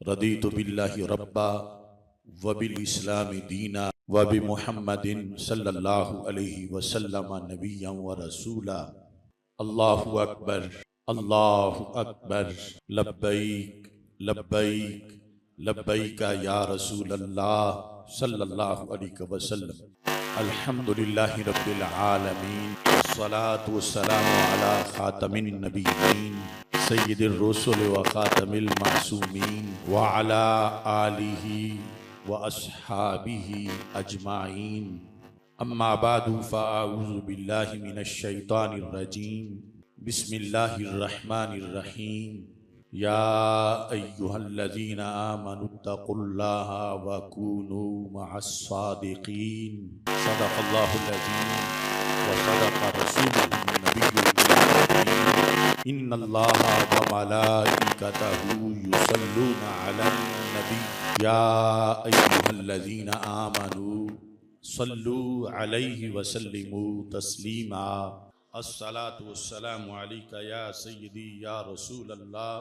रदीतु बिल्लाहि रब्बा व बिल इस्लामी दीना व बि मुहम्मदिन सल्लल्लाहु अलैहि वसल्लम नबिय्यन व रसूला। अल्लाहु अकबर, अल्लाहु अकबर। लब्बैक लब्बैक लब्बैक या रसूल अल्लाह सल्लल्लाहु अलैहि वसल्लम। अल्हम्दुलिल्लाहि रब्बिल आलमीन, वस्सलातु वस्सलामु अला खातमिन नबिय्यीन सय्यिदिर रुसुल व खातमिल मासूमीन व अला आलिहि व अस्हाबिहि अजमाइन। अम्मा बादु फ़अऊज़ु बिल्लाहि मिनश शैतानिर रजीम। बिस्मिल्लाहिर रहमानिर रहीम। या अय्युहल्लज़ीना आमनुत्तक़ुल्लाहा व कूनू मअस्सादिक़ीन। सदक़ल्लाहुल अज़ीम व सदक़ रसूलुहुन नबियुल करीम। इन्नल्लाहा व मलाइकतहु युसल्लूना अलन नबी। या अय्युहल्लज़ीना आमनू सल्लू अलैहि व सल्लिमू तस्लीमा। अस्सलातु वस्सलामु अलैका या सय्यदी या रसूल अल्लाह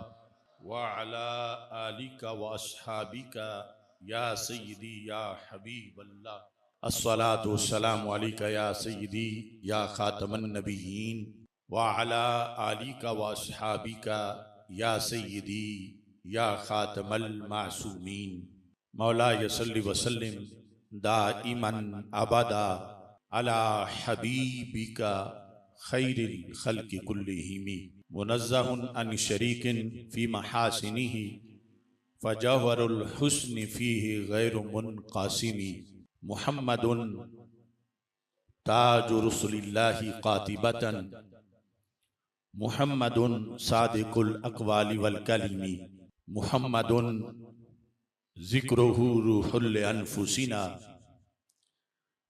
व अला आलिका व अस्हाबिका या सय्यदी या हबीब अल्लाह। अस्सलातु वस्सलामु अलैका या सय्यदी या खातमन नबिय्यीन व अला आलिका व अस्हाबिका या सय्यदी या खातमल मासूमीन। मौलाय सल्लि व सल्लिम दाइमन अबदा अला हबीबिका खैरिल खल्क़ि कुल्लिहिम। मुनज़्ज़हुन अन शरीकिन फ़ी महासिनिही फ़जौहरुल हुस्नि फ़ीहि गैरु मुनक़ासिमी। मुहम्मदुन ताजु रसूलिल्लाहि क़ातिबतन। मुहम्मदुन सादिकुल अक़वालि वल कलिमी। मुहम्मदुन ज़िक्रुहु रूहुल अनफुसिना।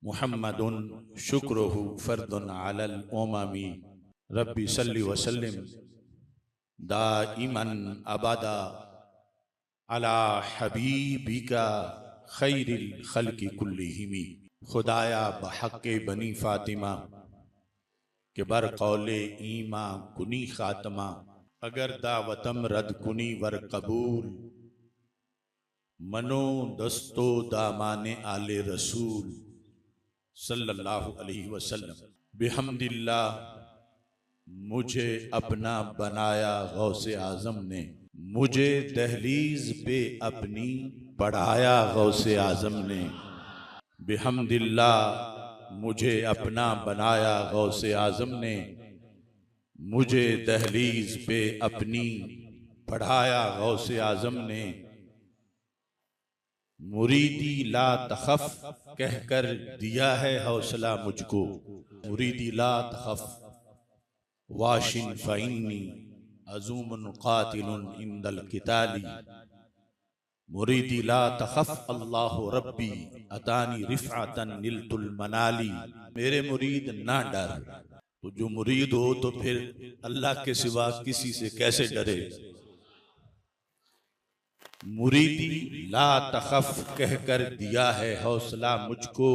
मुहम्मदुन शुक्रुहु फ़र्दुन अलल उममी। रब्बि सल्लि व सल्लिम दाइमन अबदा अला हबीबिका खैरिल खल्क़ि कुल्लिहिम। खुदाया बहक़्क़े बनी फ़ातिमा के बर कौले ईमा कुनी ख़ातमा। अगर दावतम रद कुनी वर कबूल मनो दस्तो दामाने आले रसूल सल्लल्लाहु अलैहि वसल्लम। बिहम्दिल्लाह मुझे अपना बनाया गौसे आज़म ने। मुझे दहलीज पे अपनी बढ़ाया गौसे आज़म ने। बिहम्दिल्लाह मुझे अपना बनाया गौसे आज़म ने। मुझे दहलीज पे अपनी बढ़ाया गौसे आज़म ने। मुरीदी ला तखफ कहकर दिया है हौसला मुझको। मुरीदी ला तखफ वाशिन फ़इन्नी अज़ूमुन क़ातिलुन इंदल क़िताली। मुरीदी ला तखफ अल्लाहु रब्बी अतानी रिफ़अतन निल्तुल मनाली। मेरे मुरीद ना डर। तो जो मुरीद हो तो फिर अल्लाह के सिवा किसी से कैसे डरे। मुरीदी ला तखफ कहकर दिया है हौसला मुझको।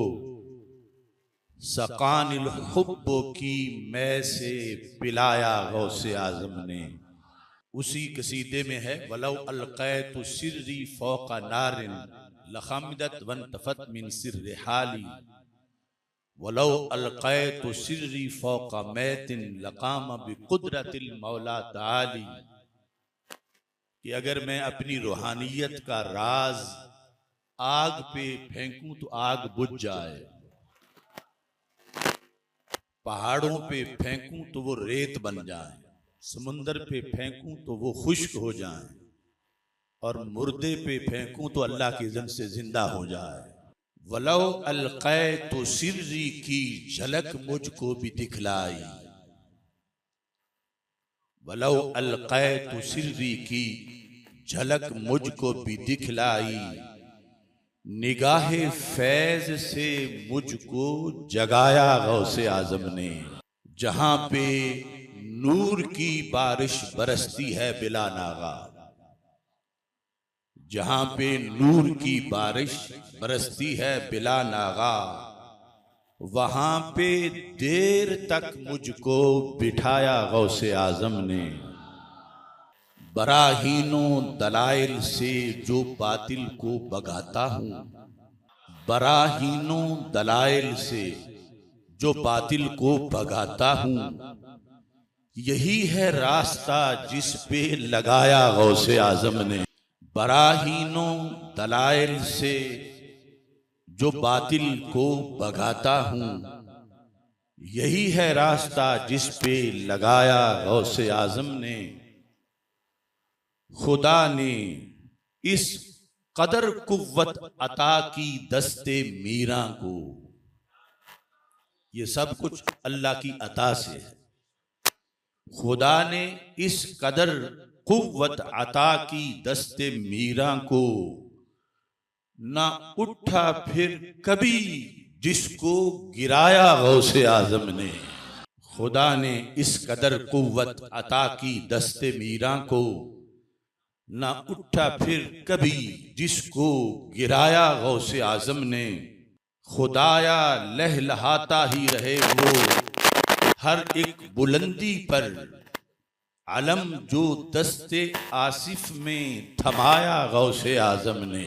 सकानिल हुब्बो की मैं से पिलाया गौसे आज़म ने। उसी कसीदे में है वलौ अलक़ैतु सिर्री फ़ौक़ नारिन लख़मिदत वंतफ़त मिन सिर्रि हाली। वलौ अलक़ैतु सिर्री फ़ौक़ मैतिन लक़ाम बिक़ुद्रतिल मौला ताली। कि अगर मैं अपनी रूहानियत का राज आग पे फेंकूं तो आग बुझ जाए, पहाड़ों पे फेंकूं तो वो रेत बन जाए, समुंदर पे फेंकूं तो वो खुश्क हो जाए, और मुर्दे पे फेंकूं तो अल्लाह के इज़्न से जिंदा हो जाए। वलौ अलक़ैतु सिर्री की झलक मुझको भी दिखलाई। वलौ अलक़ैतु सिर्री की झलक मुझको भी दिखलाई। निगाहे फैज से मुझको जगाया गौसे आज़म ने। जहां पे नूर की बारिश बरसती है बिला नागा। जहां पे नूर की बारिश बरसती है बिला नागा। वहां पे देर तक मुझको बिठाया गौसे आज़म ने। बराहीनों दलाइल से जो बातिल को भगाता हूँ, बराहीनों दलाइल से जो बातिल को भगाता हूँ, यही है रास्ता जिस पे लगाया गौसे आजम ने। बराहीनों दलाइल से जो बातिल को भगाता हूँ, यही है रास्ता जिस पे लगाया गौसे आजम ने। खुदा ने इस कदर कुव्वत अता की दस्ते मीरा को, ये सब कुछ अल्लाह की अता से है। खुदा ने इस कदर कुव्वत अता की दस्ते मीरा को, ना उठा फिर कभी जिसको गिराया गौसे आजम ने। खुदा ने इस कदर कुव्वत अता की दस्ते मीरा को, ना उठा फिर कभी जिसको गिराया गौसे आजम ने। खुदाया लहलहाता ही रहे वो हर एक बुलंदी पर, अलम जो दस्ते आसिफ में थमाया गौसे आजम ने।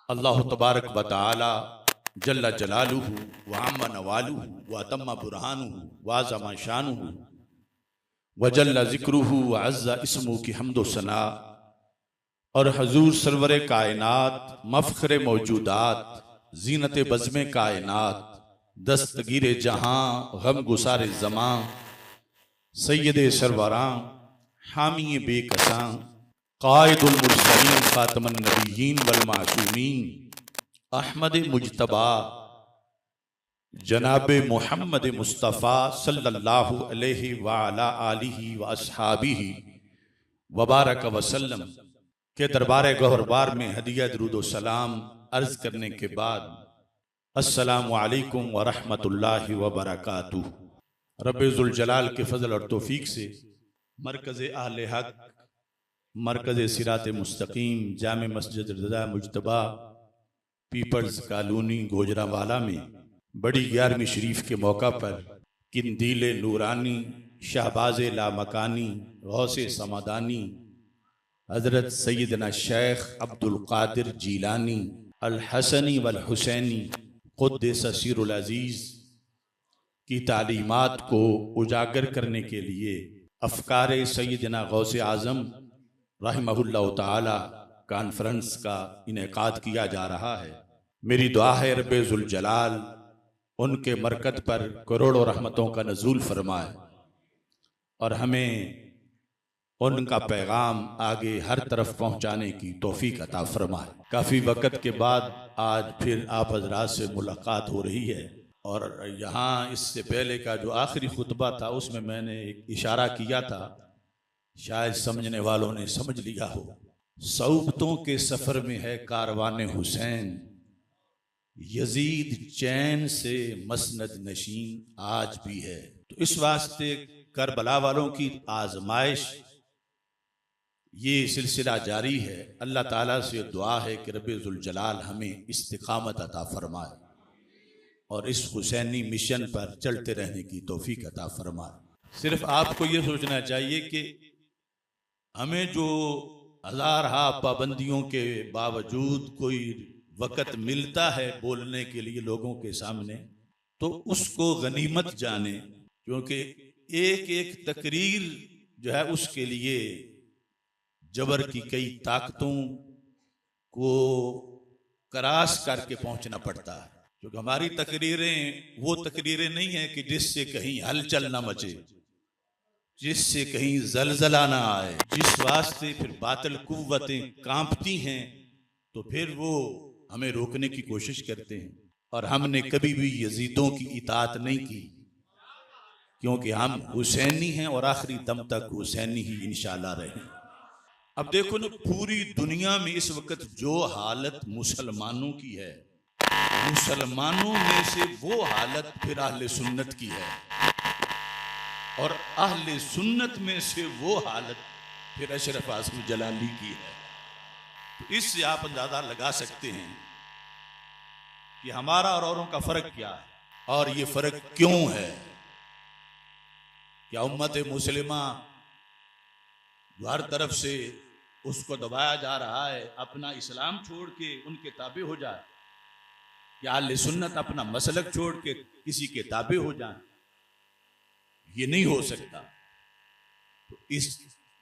अल्लाह तबारक व तआला जल्ला जलालुहु व अम्मा नवालुहु व अतम्मा बुरहानुहु व अज़्ज़मा शानुहु व जल्ला ज़िक्रुहु व अज़्ज़ा इस्मुहु की हम्दो सना और हजूर सरवरे कायनात, मफ़ख़रे मौजूदात, ज़ीनत बज़्मे कायनात, दस्तगीरे जहां, गम गुसारे ज़मां, सैयदे सरवरां, हामी बेकसां, कायदुल मुरसलीन, ख़ातमुन नबिय्यीन वल मासूमीन, अहमद मुज्तबा जनाबे मोहम्मद मुस्तफ़ा सल्लल्लाहु अलैहि व अला आलिहि व अस्हाबिहि व बारक वसल्लम के दरबार गौहरबार में हदिया दुरूद सलाम अर्ज करने के बाद, अस्सलामु अलैकुम व रहमतुल्लाहि व बरकातुहू। रब्बे ज़ुल जलाल के फजल और तौफीक से मरकज़ अहले हक, मरकज़ सिरात मुस्तकीम, जामे मस्जिद रज़ा मुज्तबा, पीपल्स कॉलोनी गोजरावाला में बड़ी 11वीं शरीफ के मौका पर किंदीले नूरानी, शाहबाज़े लामकानी, गौसे समादानी हज़रत सैयदना शेख अब्दुल कादिर जीलानी अल हसनी वल हुसैनी क़ुद्दस सीरुल अज़ीज़ की तालीमात को उजागर करने के लिए अफ़कार सैयदना गौसे आज़म रहमहुल्लाह ताला कॉन्फ्रेंस का इनेकाद किया जा रहा है। मेरी दुआ है रब्बे ज़ुल जलाल उनके मरकत पर करोड़ों रहमतों का नज़ूल फरमाए और हमें उनका पैगाम आगे हर तरफ पहुंचाने की तौफीक अता फरमाए। काफ़ी वक़्त के बाद आज फिर आप हज़रात से मुलाकात हो रही है और यहाँ इससे पहले का जो आखिरी खुतबा था उसमें मैंने एक इशारा किया था, शायद समझने वालों ने समझ लिया हो। सऊबतों के सफ़र में है कारवाने हुसैन, यजीद चैन से मसनद नशीन आज भी है। तो इस वास्ते करबला वालों की आजमाइश ये सिलसिला जारी है। अल्लाह ताला से दुआ है कि रब्बे ज़ुल जलाल हमें इस्तिक़ामत अता फरमाए और इस हुसैनी मिशन पर चलते रहने की तौफीक अता फरमाए। सिर्फ आपको ये सोचना चाहिए कि हमें जो हज़ारहा पाबंदियों के बावजूद कोई वक़्त मिलता है बोलने के लिए लोगों के सामने, तो उसको गनीमत जाने, क्योंकि एक एक तकरीर जो है उसके लिए जबर की कई ताकतों को क्रॉस करके पहुंचना पड़ता है। क्योंकि हमारी तकरीरें वो तकरीरें नहीं है कि जिससे कहीं हलचल ना मचे, जिससे कहीं जलजला ना आए, जिस वास्ते फिर बातिल कुव्वतें कांपती हैं तो फिर वो हमें रोकने की कोशिश करते हैं। और हमने कभी भी यजीदों की इताअत नहीं की, क्योंकि हम हुसैनी हैं और आखिरी दम तक हुसैनी ही इंशाअल्लाह रहें। अब देखो ना, पूरी दुनिया में इस वक्त जो हालत मुसलमानों की है, मुसलमानों में से वो हालत फिर अहले सुन्नत की है, और अहले सुन्नत में से वो हालत फिर अशरफ आज़म जलाली की है। तो इससे आप अंदाजा लगा सकते हैं कि हमारा और औरों का फर्क क्या है और ये फर्क क्यों है। क्या उम्मत मुस्लिमा जो हर तरफ से उसको दबाया जा रहा है अपना इस्लाम छोड़ के उनके ताबे हो जाए, या अहले सुन्नत अपना मसलक छोड़ के किसी के ताबे हो जाए, ये नहीं हो सकता। तो इस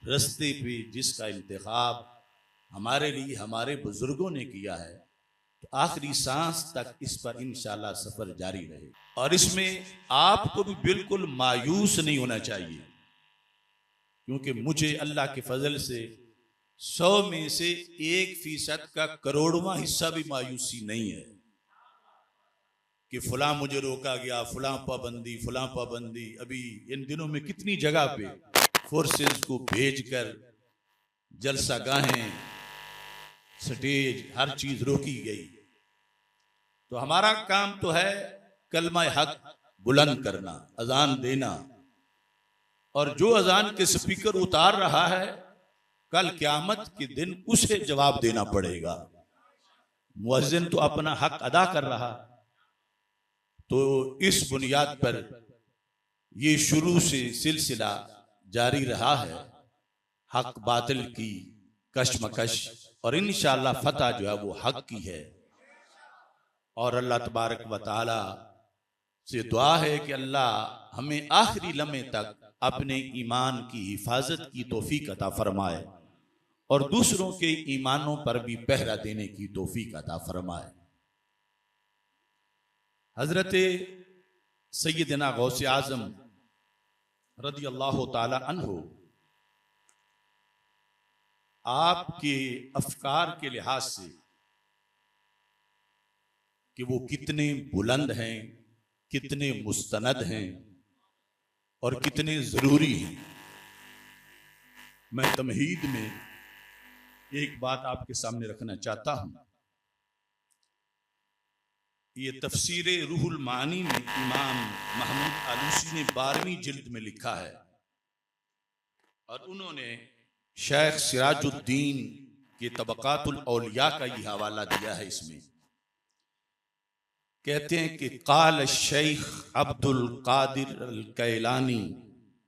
रास्ते पे जिसका इंतखाब हमारे लिए हमारे बुजुर्गों ने किया है, तो आखिरी सांस तक इस पर इंशाल्लाह सफर जारी रहे। और इसमें आपको भी बिल्कुल मायूस नहीं होना चाहिए, क्योंकि मुझे अल्लाह के फजल से 100 में से 1% का करोड़वां हिस्सा भी मायूसी नहीं है कि फलां मुझे रोका गया, फलां पाबंदी। अभी इन दिनों में कितनी जगह पे फोर्सेस को भेजकर जलसा गाहें, स्टेज, हर चीज रोकी गई। तो हमारा काम तो है कलमा हक बुलंद करना, अजान देना, और जो अजान के स्पीकर उतार रहा है कल क़यामत के दिन उसे जवाब देना पड़ेगा। मुअज्जिन तो अपना हक अदा कर रहा। तो इस बुनियाद पर ये शुरू से सिलसिला जारी रहा है, हक बातिल की कशमकश, और इंशाअल्लाह फतह जो है वो हक की है। और अल्लाह तबारक व तआला से दुआ है कि अल्लाह हमें आखिरी लम्हे तक अपने ईमान की हिफाजत की तौफीक अता फरमाए और दूसरों के ईमानों पर भी पहरा देने की तौफीक अता फरमाए। हजरत सैयदना गौसे आजम रदी अल्लाह ताला अन्हु आपके अफकार के लिहाज से कि वो कितने बुलंद हैं, कितने मुस्तनद हैं और कितने जरूरी हैं, मैं तमहीद में एक बात आपके सामने रखना चाहता हूं। ये तफसीर रूहुल मानी में इमाम महमूद आलूसी ने 12वीं जिल्द में लिखा है, और उन्होंने शेख सिराजुद्दीन के तबकातुल औलिया का ये हवाला दिया है। इसमें कहते हैं कि काल शेख अब्दुल कादिर अल कैलानी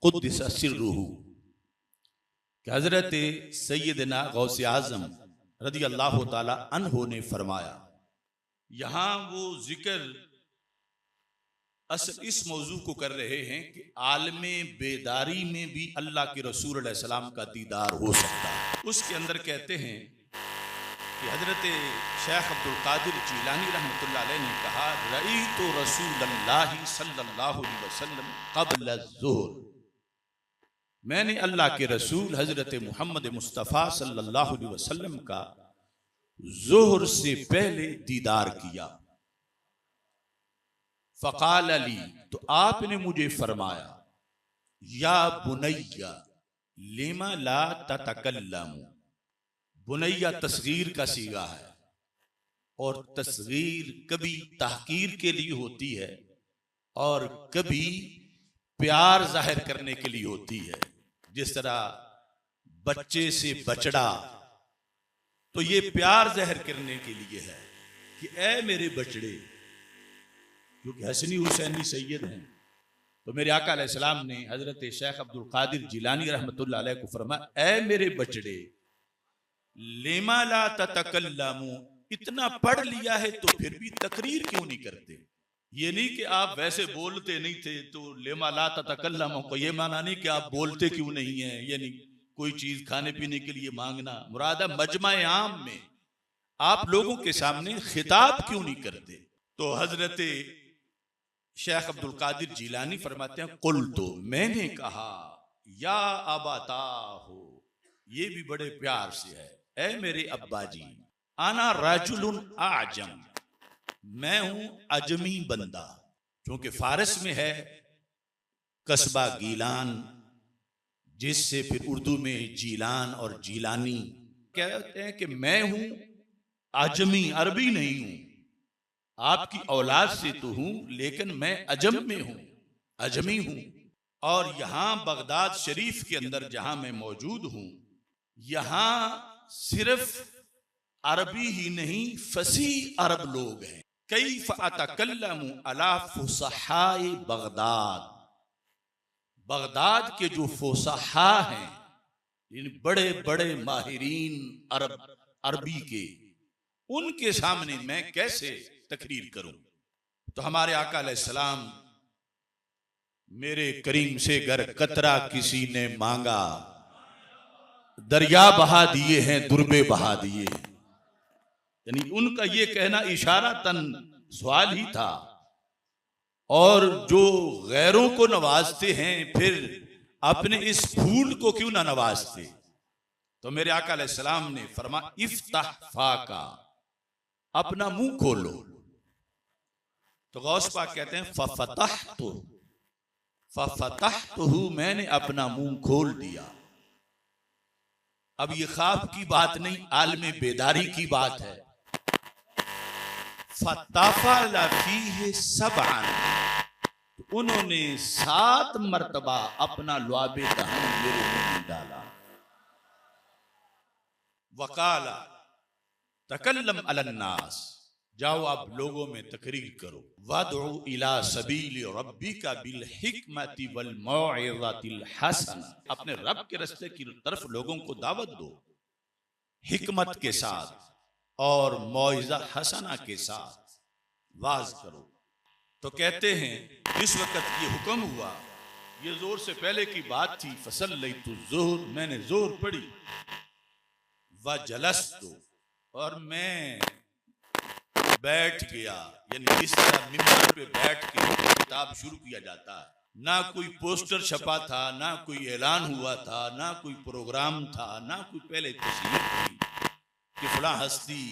कुद्दिस सिर्रुहु, कि हजरत सैयदना गौसे आजम रदी अल्लाह ताला अन्हु ने फरमाया। यहां वो जिक्र असल इस मौजू को कर रहे हैं कि आलमे बेदारी में भी अल्लाह के रसूल अलैहि सलाम का दीदार हो सकता है। उसके अंदर कहते हैं कि हजरत शेख अब्दुल कादिर जीलानी रहमतुल्लाह अलैह ने कहा, रईतु रसूलल्लाह सल्लल्लाहु अलैहि वसल्लम क़ब्ल ज़ुहर, मैंने अल्लाह के रसूल हजरत मोहम्मद मुस्तफ़ा सल्लल्लाहु अलैहि वसल्लम का ज़ुहर से पहले दीदार किया। फ़क़ाल अली, तो आपने मुझे फरमाया, या बुनैया लिमा ला ततकल्लमु। बुनैया तस्गीर का सीगा है, और तस्गीर कभी तहकीर के लिए होती है और कभी प्यार जाहिर करने के लिए होती है। जिस तरह बच्चे से बछड़ा, तो ये प्यार जाहिर करने के लिए है कि ऐ मेरे बछड़े, क्योंकि हसनी हुसैनी सैयद हैं। तो मेरे आका अलैहिस्सलाम ने हजरत शेख अब्दुल कादिर जिलानी रहमतुल्लाह अलैह को फरमाया, ऐ मेरे बछड़े, लिमा ला ततकल्लमु, इतना पढ़ लिया है तो फिर भी तकरीर क्यों नहीं करते? ये नहीं कि आप वैसे बोलते नहीं थे तो लिमा ला ततकल्लमु को ये माना नहीं कि आप बोलते क्यों नहीं है, यानी कोई चीज खाने पीने के लिए मांगना। मुरादा मजमा आम में आप लोगों के सामने खिताब क्यों नहीं करते? तो हजरत शेख अब्दुल कादिर जिलानी फरमाते हैं, कुल तो मैंने कहा, या अबाता हो, ये भी बड़े प्यार से है, ऐ मेरे अब्बा जी, आना राजुलुन आजम, मैं हूं अजमी बंदा। क्योंकि फारस में है कस्बा गीलान, जिससे फिर उर्दू में जीलान और जीलानी कहते हैं कि मैं हूं अजमी, अरबी नहीं हूं, आपकी औलाद से तो हूं लेकिन मैं अजम में हूं, अजमी हूं। और यहां बगदाद शरीफ के अंदर जहां मैं मौजूद हूं, यहां सिर्फ अरबी ही नहीं फसी अरब लोग हैं। कैफ अतकल्लमु अला फुसहाए बगदाद, बगदाद के जो फुसहा हैं, इन बड़े बड़े माहिरीन अरबी के, उनके सामने मैं कैसे तकरीर करूं? तो हमारे आका अलैहिस्सलाम, मेरे करीम से गर कतरा किसी ने मांगा, दरिया बहा दिए हैं दुर्बे बहा दिए। यानी उनका ये कहना इशारा तन सवाल ही था। और जो गैरों को नवाजते हैं फिर अपने इस फूल को क्यों ना नवाजते? तो मेरे आका अलैहिस्सलाम ने फरमाया, इफ्ताह फाका, अपना मुंह खोलो। तो गौस पाक कहते हैं फफतहतहु, मैंने अपना मुंह खोल दिया। अब ये ख्वाब की बात नहीं, आलम बेदारी की बात है। फतफल फीहि सबअन, उन्होंने 7 मर्तबा अपना लुआबे दहन मेरे मुंह में डाला। वकाला तकल्लम अलन्नास, जाओ आप लोगों में तकरीर करो। वदउ इला सबील रब्बिका बिल हिकमति वल मौइज़तिल हसना, अपने रब के रास्ते की तरफ लोगों को दावत दो, हिकमत के साथ और मौइज़ा हसना के साथ वाज करो। तो कहते हैं इस वक्त ये हुक्म हुआ, ये जोर से पहले की बात थी। फसल्लैतु ज़ुहर, मैंने जोर पढ़ी। व जलस्तु, और मैं बैठ गया। यानी इस तरह मिंबर पे बैठ के किताब शुरू किया जाता है। ना कोई पोस्टर छपा था, ना कोई ऐलान हुआ था, ना कोई प्रोग्राम था, ना कोई पहले तस्वीर थी कि फला हस्ती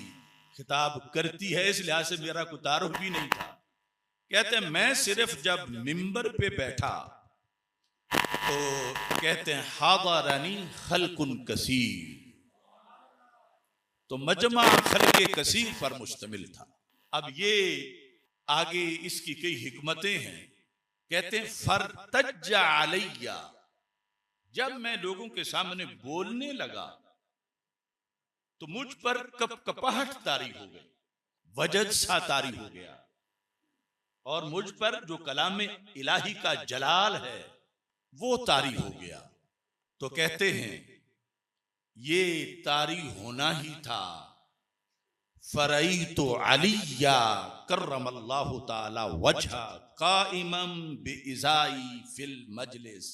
खिताब करती है, इस लिहाज से मेरा कोई तारुफ भी नहीं था। कहते हैं मैं सिर्फ जब मिंबर पे बैठा तो कहते हैं हादरनी खल्कुन कसीर, तो मजमा खल्के कसीर पर मुश्तमिल था। अब ये आगे इसकी कई हिकमतें हैं। कहते हैं फरतज्जा अलैया, जब मैं लोगों के सामने बोलने लगा तो मुझ पर कपकपाहट तारी हो गई, वजद सा तारी हो गया, और मुझ पर जो कलाम इलाही का जलाल है वो तारी हो गया। तो कहते हैं ये तारी होना ही था। फरईतु अलिया कर्रमल्लाहु ताला वजहा काइमम बिइज़ाई फिल मजलिस,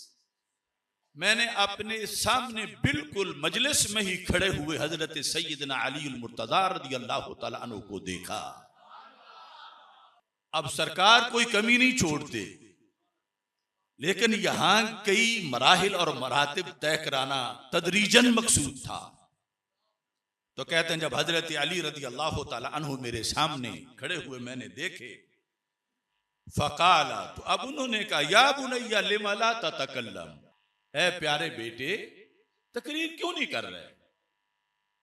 मैंने अपने सामने बिल्कुल मजलिस में ही खड़े हुए हजरत सैयदना अली अल मुर्तज़ा रज़ियल्लाहु ताला अन्हु को देखा। अब सरकार कोई कमी नहीं छोड़ते, लेकिन यहां कई मराहिल और मरातिब तय कराना तदरीजन मकसूद था। तो कहते हैं जब हजरत अली रज़ियल्लाहु ताला अन्हु मेरे सामने खड़े हुए मैंने देखे, फ़क़ाला, तो अब उन्होंने कहा, या बुनैया लिमा ला ततकल्लम, ऐ प्यारे बेटे तकरीर क्यों नहीं कर रहे?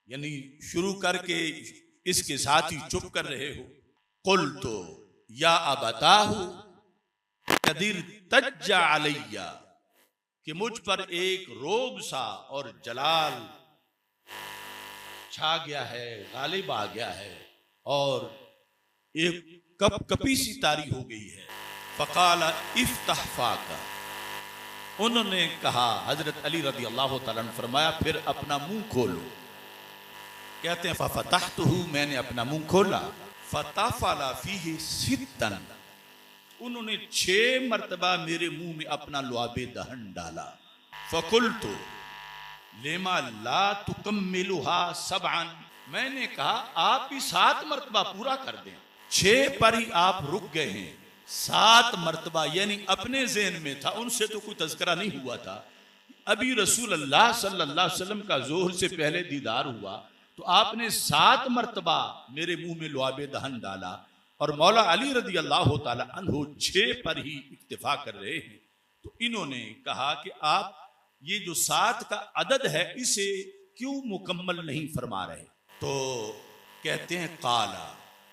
यानी शुरू करके इसके साथ ही चुप कर रहे हो। कुल तो या अबताहु कदीर तज्जा अलैया, कि मुझ पर एक रोब सा और जलाल छा गया है, गालिब आ गया है, और एक कपकपी सी तारी हो गई है। फ़क़ाला इफ्तह फ़ाका, उन्होंने कहा, हजरत अली रज़ियल्लाहु ताला अन्हु फरमाया फिर अपना मुंह खोलो। कहते हैं फ़फ़तहतहु, मैंने अपना मुंह खोला। फ़तफ़ला फ़ीहि सित्तन, उन्होंने 6 मर्तबा मेरे मुंह में अपना लुआबे दहन डाला। फ़क़ुल्तु लेमा ला तुकम्मिलुहा सबअन, मैंने कहा आप भी 7 मर्तबा पूरा कर दें। 6 पर ही आप रुक गए हैं, 7 मर्तबा यानी अपने ज़हन में था, उनसे तो कोई तज़किरा नहीं हुआ था। अभी रसूल अल्लाह सल्लल्लाहु अलैहि वसल्लम का ज़ोहर से पहले दीदार हुआ, तो आपने 7 मर्तबा मेरे मुंह में लुआबे दहन डाला, और मौला अली रज़ियल्लाहु ताला अन्हु 6 पर ही इक्तिफा कर रहे हैं। तो इन्होंने कहा कि आप ये जो 7 का अदद है इसे क्यों मुकम्मल नहीं फरमा रहे? तो कहते हैं काला,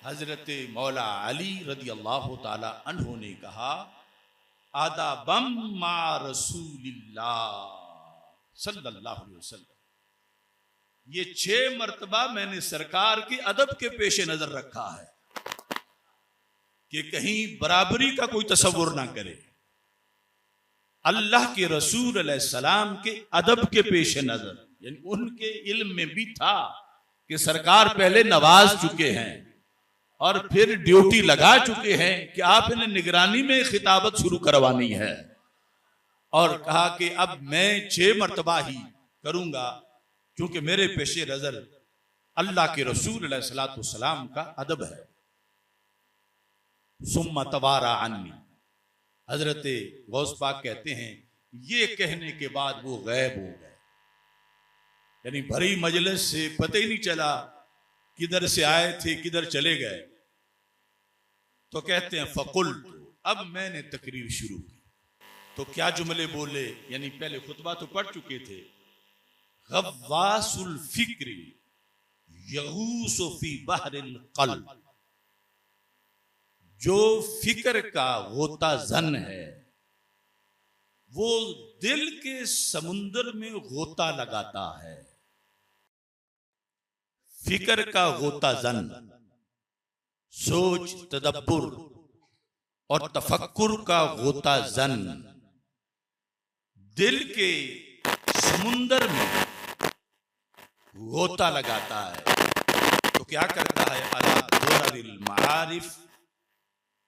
हजरत मौला अली रज़ियल्लाहु ताला अन्हु ने कहा, अदबम मा रसूलिल्लाह सल्लल्लाहु अलैहि वसल्लम, ये 6 मर्तबा मैंने सरकार के अदब के पेश नजर रखा है कि कहीं बराबरी का कोई तसव्वुर ना करे। अल्लाह के रसूल अलैहिस्सलाम के अदब के पेश नजर, यानी उनके इल्म में भी था कि सरकार पहले नवाज चुके हैं और फिर ड्यूटी लगा चुके हैं कि आप इन्हें निगरानी में खिताबत शुरू करवानी है, और कहा कि अब मैं 6 मरतबा ही करूंगा क्योंकि मेरे पेशे नजर अल्लाह के रसूल अलैहिस्सलाम का अदब है। सुम्मा तवारा अन्नी, हजरत गौस पाक कहते हैं ये कहने के बाद वो गायब हो गए, यानी भरी मजलिस से पता ही नहीं चला किधर से आए थे किधर चले गए। तो कहते हैं फकुल, अब मैंने तकरीर शुरू की। तो क्या जुमले बोले, यानी पहले खुतबा तो पढ़ चुके थे। गव्वासुल फिक्री यगूसु फी बहरिल क़ल्ब, जो फिक्र का गोता जन है वो दिल के समुंदर में गोता लगाता है। फिक्र का गोता जन सोच, तदब्बुर और तफक्कुर का गोता जन दिल के समुंदर में गोता लगाता है। तो क्या करता है, अला दुररिल मारिफ,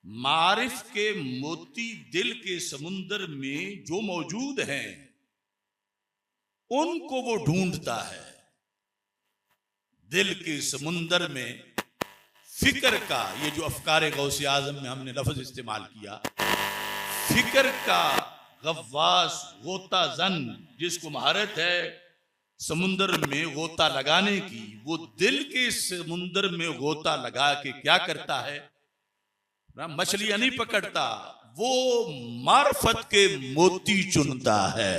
मारिफ के मोती दिल के समुंदर में जो मौजूद हैं उनको वो ढूंढता है। दिल के समुंदर में फिक्र का, ये जो अफकारे गौसे आजम में हमने लफ्ज इस्तेमाल किया, फिक्र का गव्वास गोता जन, जिसको महारत है समुंदर में गोता लगाने की, वो दिल के समुंदर में गोता लगा के क्या करता है, मछलियां नहीं पकड़ता, वो मार्फत के मोती चुनता है।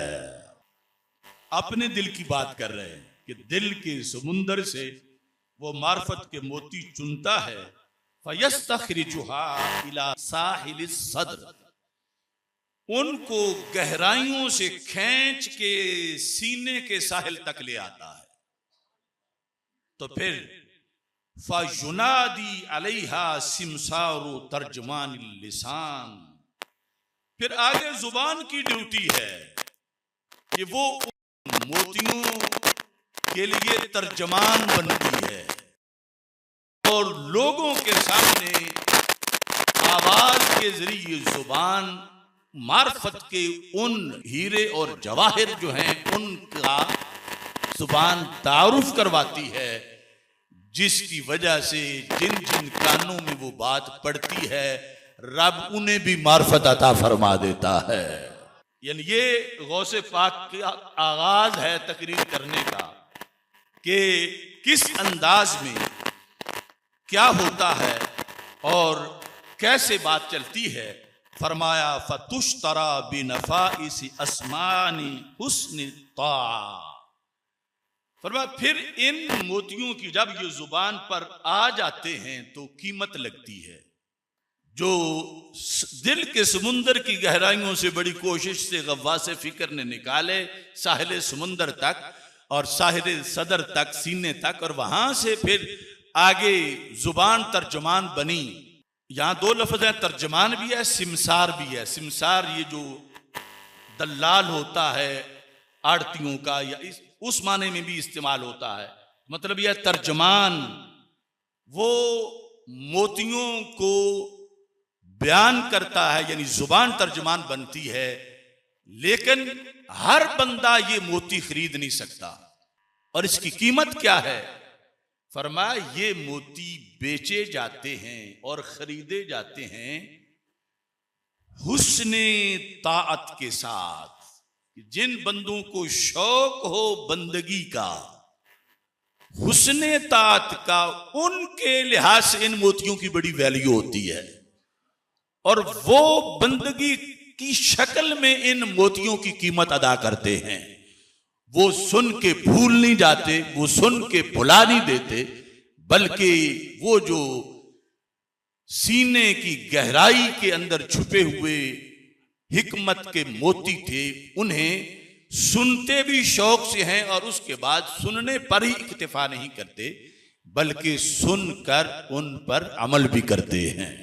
अपने दिल की बात कर रहे हैं कि दिल के समुंदर से वो मार्फत के मोती चुनता है। फयस्तखरिजुहा इला साहिलिस सद्र, उनको गहराइयों से खींच के सीने के साहिल तक ले आता है। तो फिर फयुनादी अलैहा सिमसारु तर्जमान लिसान, फिर आगे जुबान की ड्यूटी है कि वो मोतियों के लिए तर्जमान बनती है और लोगों के सामने आवाज के जरिए जुबान मार्फत के उन हीरे और जवाहिर जो हैं उनका जुबान तारुफ करवाती है, जिसकी वजह से जिन जिन कानों में वो बात पड़ती है रब उन्हें भी मार्फत अता फरमा देता है। यानी ये गौसे पाक का आगाज है तकरीर करने का कि किस अंदाज में क्या होता है और कैसे बात चलती है। फरमाया फतुश्तरा बिनफाइसी अस्मानी हुस्न ता, फरमाया फिर इन मोतियों की जब ये जुबान पर आ जाते हैं तो कीमत लगती है। जो दिल के समुंदर की गहराइयों से बड़ी कोशिश से गव्वास फिक्र ने निकाले साहिल समुंदर तक और साहिल सदर तक, सीने तक, और वहां से फिर आगे जुबान तर्जुमान बनी। यहां 2 लफ्ज है, तर्जुमान भी है, सिमसार भी है। सिमसार ये जो दलाल होता है आड़तियों का, या उस माने में भी इस्तेमाल होता है। मतलब यह तर्जुमान वो मोतियों को बयान करता है, यानी जुबान तर्जुमान बनती है। लेकिन हर बंदा ये मोती खरीद नहीं सकता। और इसकी कीमत क्या है? फरमाया ये मोती बेचे जाते हैं और खरीदे जाते हैं हुस्ने ताअत के साथ। जिन बंदों को शौक हो बंदगी का, हुस्ने ताअत का, उनके लिहाज से इन मोतियों की बड़ी वैल्यू होती है। और वो बंदगी की शक्ल में इन मोतियों की कीमत अदा करते हैं। वो सुन के भूल नहीं जाते, वो सुन के भुला नहीं देते, बल्कि वो जो सीने की गहराई के अंदर छुपे हुए हिकमत के मोती थे उन्हें सुनते भी शौक से हैं और उसके बाद सुनने पर ही इक्तिफा नहीं करते, बल्कि सुनकर उन पर अमल भी करते हैं।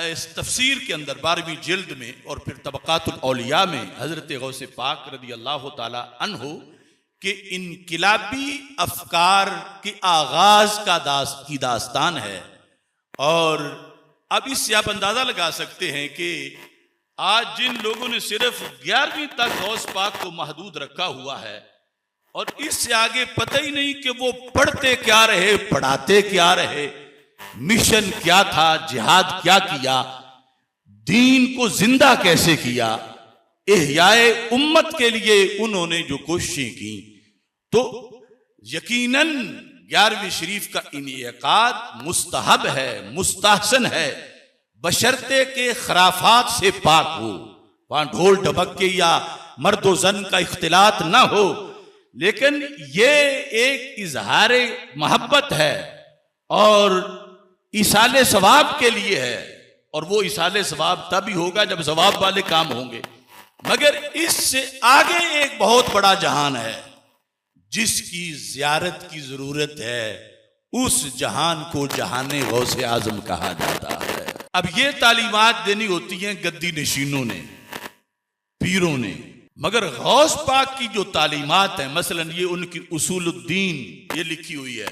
इस तफसीर के अंदर 12वीं जिल्द में और फिर तबक़ातुल औलिया में हज़रत गौसे पाक रदी अल्लाह ताला अन्हु के इनकिलाबी अफकार के आगाज की दास्तान है। और अब इससे आप अंदाजा लगा सकते हैं कि आज जिन लोगों ने सिर्फ 11वीं तक गौस पाक को महदूद रखा हुआ है और इससे आगे पता ही नहीं कि वो पढ़ते क्या रहे, पढ़ाते क्या रहे, मिशन क्या था, जिहाद क्या किया, दीन को जिंदा कैसे किया, इहयाए उम्मत के लिए उन्होंने जो कोशिशें की, तो यकीनन 11वीं शरीफ का इनेकाद मुस्तहब है, मुस्तहसन है, बशर्ते के खराफात से पाक हो, वहां ढोल ढबक्के या मर्दो जन का इख्तिलात ना हो। लेकिन ये एक इजहार मोहब्बत है और इसाले सवाब के लिए है, और वो इसाले सवाब तभी होगा जब सवाब वाले काम होंगे। मगर इससे आगे एक बहुत बड़ा जहान है जिसकी जियारत की जरूरत है, उस जहान को जहाने गौसे आजम कहा जाता है। अब ये तालीमात देनी होती हैं गद्दी नशीनों ने, पीरों ने, मगर गौस पाक की जो तालीमात है, मसलन ये उनकी उसूलुद्दीन ये लिखी हुई है,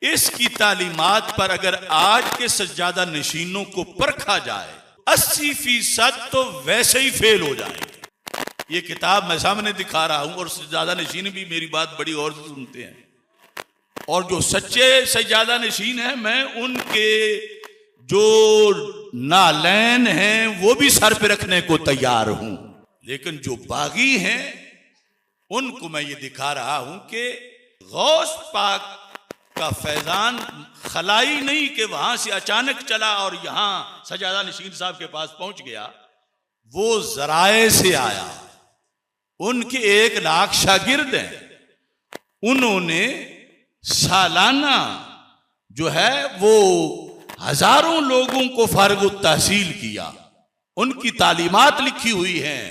इसकी तालीमात पर अगर आज के सज्जादा नशीनों को परखा जाए 80% तो वैसे ही फेल हो जाएंगे। ये किताब मैं सामने दिखा रहा हूं और सज्जादा नशीन भी मेरी बात बड़ी गौर से सुनते हैं, और जो सच्चे सज्जादा नशीन हैं मैं उनके जो नालैन हैं वो भी सर पे रखने को तैयार हूं। लेकिन जो बागी हैं उनको मैं ये दिखा रहा हूं कि गौस पाक का फैजान खलाई नहीं कि वहां से अचानक चला और यहां सज्जादा नशीन साहब के पास पहुंच गया, वो जराए से आया। उनके 1 लाख शागिर्द हैं, उन्होंने सालाना जो है वो हजारों लोगों को फारगु तहसील किया, उनकी तालीमात लिखी हुई हैं,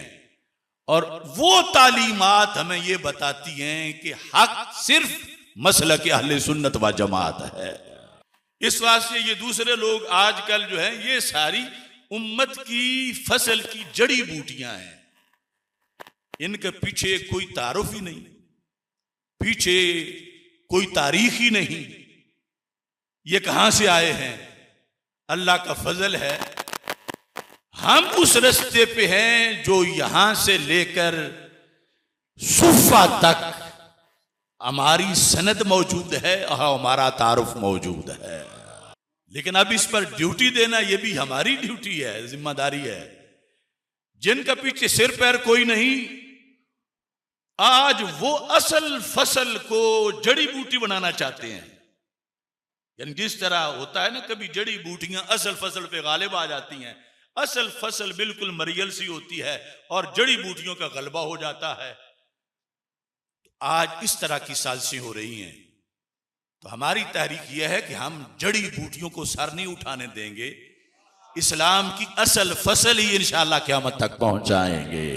और वो तालीमात हमें ये बताती हैं कि हक सिर्फ मसलक अहले सुन्नत व जमात है। इस वास्ते ये दूसरे लोग आजकल जो है ये सारी उम्मत की फसल की जड़ी बूटियां हैं, इनके पीछे कोई तारुफ ही नहीं, पीछे कोई तारीख ही नहीं, ये कहां से आए हैं? अल्लाह का फजल है, हम उस रास्ते पे हैं जो यहां से लेकर सुफा तक हमारी सनद मौजूद है और हमारा तारुफ मौजूद है। लेकिन अब इस पर ड्यूटी देना ये भी हमारी ड्यूटी है, जिम्मेदारी है। जिनका पीछे सिर पैर कोई नहीं, आज वो असल फसल को जड़ी बूटी बनाना चाहते हैं। यानी जिस तरह होता है ना, कभी जड़ी बूटियां असल फसल पे गालिब आ जाती हैं, असल फसल बिल्कुल मरियल सी होती है और जड़ी बूटियों का गलबा हो जाता है। आज इस तरह की साजिशें हो रही हैं, तो हमारी तहरीक यह है कि हम जड़ी बूटियों को सर नहीं उठाने देंगे, इस्लाम की असल फसल ही इंशाअल्लाह क़यामत तक पहुंचाएंगे।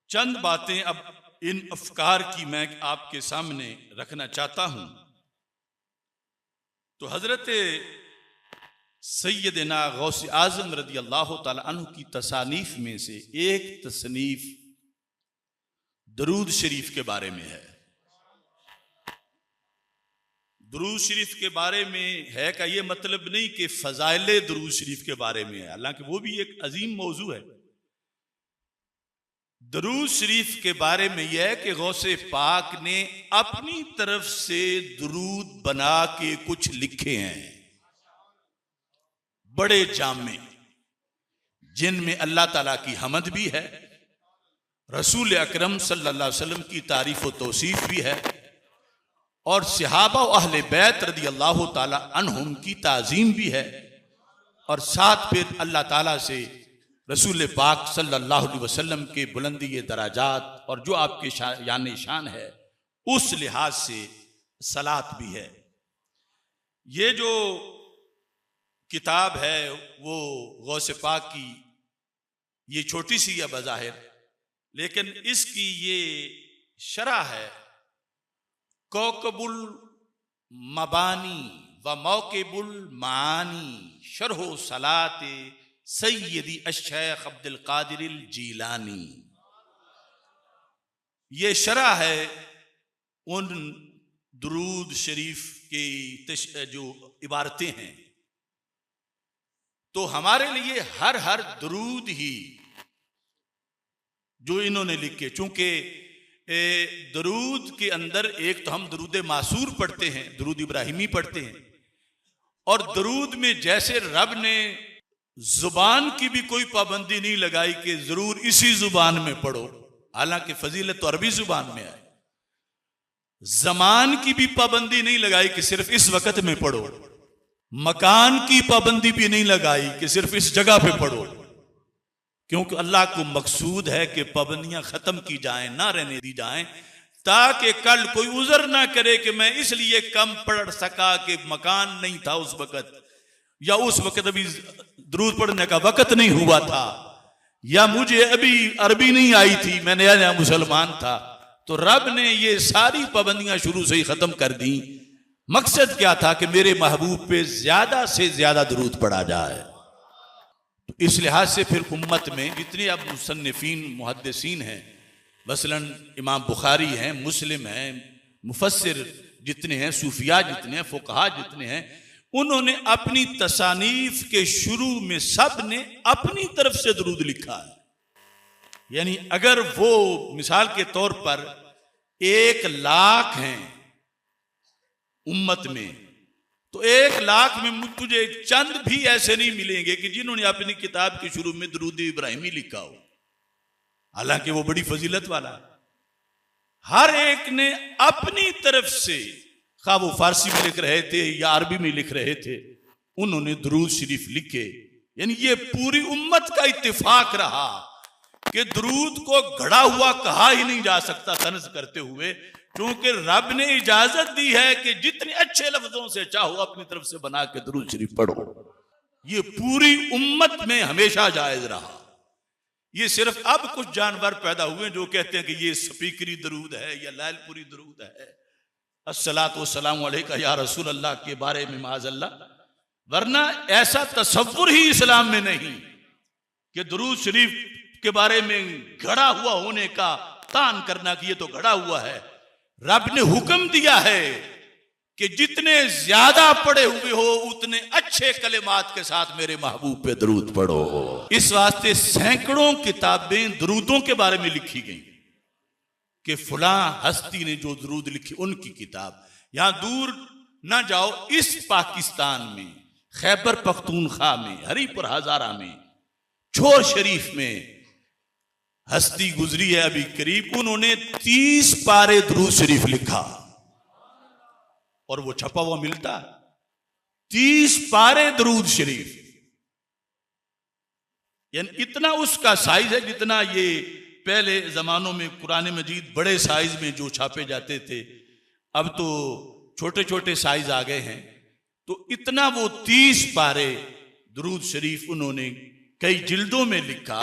चंद बातें अब इन अफकार की मैं आपके सामने रखना चाहता हूं। तो हजरत सैयदना गौस आजम रदी अल्लाह ताला अन्हु की तसानीफ में से एक तसनीफ दरूद शरीफ के बारे में है। दरूद शरीफ के बारे में है का ये मतलब नहीं कि फजाइले दरूद शरीफ के बारे में है, हालांकि वो भी एक अजीम मौजू है। दरूद शरीफ के बारे में यह है कि गौसे पाक ने अपनी तरफ से दरूद बना के कुछ लिखे हैं बड़े जामे, जिनमें अल्लाह ताला की हमद भी है, रसूल अकरम सल्लल्लाहु अलैहि वसल्लम की तारीफ व तौसीफ भी है, और सहाबा व अहले बैत रदी अल्लाह ताला अन्हुम की ताज़ीम भी है, और साथ फिर अल्लाह ताला से रसूल पाक सल्लल्लाहु अलैहि वसल्लम के बुलंदी दराजात और जो आपके यानी शान है उस लिहाज से सलात भी है। ये जो किताब है वो गौसे पाक की ये छोटी सी है बज़ाहिर, लेकिन इसकी ये शरह है कौकबुल मबानी व मौक़िबुल मानी शरह सलात सैयदी अश-शेख अब्दुल कादिर जीलानी। ये शरह है उन दुरूद शरीफ की जो इबारतें हैं। तो हमारे लिए हर दुरूद ही जो इन्होंने लिखे, चूंकि दुरूद के अंदर एक तो हम दुरूद मासूर पढ़ते हैं, दुरूद इब्राहिमी पढ़ते हैं, और दुरूद में जैसे रब ने जुबान की भी कोई पाबंदी नहीं लगाई कि जरूर इसी जुबान में पढ़ो, हालांकि फजीलत तो अरबी जुबान में है। जमान की भी पाबंदी नहीं लगाई कि सिर्फ इस वक्त में पढ़ो, मकान की पाबंदी भी नहीं लगाई कि सिर्फ इस जगह पे पढ़ो, क्योंकि अल्लाह को मकसूद है कि पाबंदियां खत्म की जाएं, ना रहने दी जाएं, ताकि कल कोई उज़र ना करे कि मैं इसलिए कम पढ़ सका कि मकान नहीं था उस वक्त, या उस वक्त अभी दुरूद पढ़ने का वक्त नहीं हुआ था, या मुझे अभी अरबी नहीं आई थी, मैं नया नया मुसलमान था। तो रब ने ये सारी पाबंदियां शुरू से ही खत्म कर दी। मकसद क्या था कि मेरे महबूब पे ज्यादा से ज्यादा दुरूद पढ़ा जाए। तो इस लिहाज से फिर उम्मत में जितने अब मुसन्निफीन मुहद्दिसीन हैं, मसलन इमाम बुखारी हैं, मुस्लिम हैं, मुफस्सिर जितने हैं, सूफिया जितने हैं, फुकहा जितने हैं, उन्होंने अपनी तसानीफ के शुरू में सब ने अपनी तरफ से दुरूद लिखा है। यानी अगर वो मिसाल के तौर पर 1 लाख हैं उम्मत में, तो 1 लाख में तुझे चंद भी ऐसे नहीं मिलेंगे कि जिन्होंने अपनी किताब के शुरू में दुरूद इब्राहिमी लिखा हो, हालांकि वो बड़ी फजीलत वाला है। हर एक ने अपनी तरफ से, खा वो फारसी में लिख रहे थे या अरबी में लिख रहे थे, उन्होंने दुरूद शरीफ लिखे। यानी ये पूरी उम्मत का इत्तेफाक रहा कि दुरूद को घड़ा हुआ कहा ही नहीं जा सकता तनज़ करते हुए, क्योंकि रब ने इजाजत दी है कि जितने अच्छे लफ्जों से चाहो अपनी तरफ से बना के दुरूद शरीफ पढ़ो। ये पूरी उम्मत में हमेशा जायज रहा। ये सिर्फ अब कुछ जानवर पैदा हुए जो कहते हैं कि ये स्पीकरी दुरूद है या लालपुरी दुरूद है, अस्सलातु वस्सलामु अलैका या रसूल अल्लाह के बारे में माज़अल्लाह, वरना ऐसा तसव्वुर ही इस्लाम में नहीं कि दुरूद शरीफ के बारे में घड़ा हुआ होने का तान करना कि ये तो घड़ा हुआ है। रब ने हुक्म दिया है कि जितने ज्यादा पढ़े हुए हो उतने अच्छे कलिमात के साथ मेरे महबूब पे दुरूद पढ़ो। इस वास्ते सैकड़ों किताबें दुरूदों के बारे में लिखी गई कि फलां हस्ती ने जो दुरूद लिखी उनकी किताब। यहां दूर ना जाओ, इस पाकिस्तान में खैबर पख्तूनख्वा में, हरीपुर हजारा में, छोर शरीफ में हस्ती गुजरी है अभी करीब, उन्होंने 30 पारे दुरूद शरीफ लिखा और वो छपा हुआ मिलता है। 30 पारे दुरूद शरीफ, यानी इतना उसका साइज है जितना ये पहले जमानों में कुरान मजीद बड़े साइज में जो छापे जाते थे, अब तो छोटे छोटे साइज आ गए हैं। तो इतना वो 30 पारे दुरूद शरीफ उन्होंने कई जिल्दों में लिखा।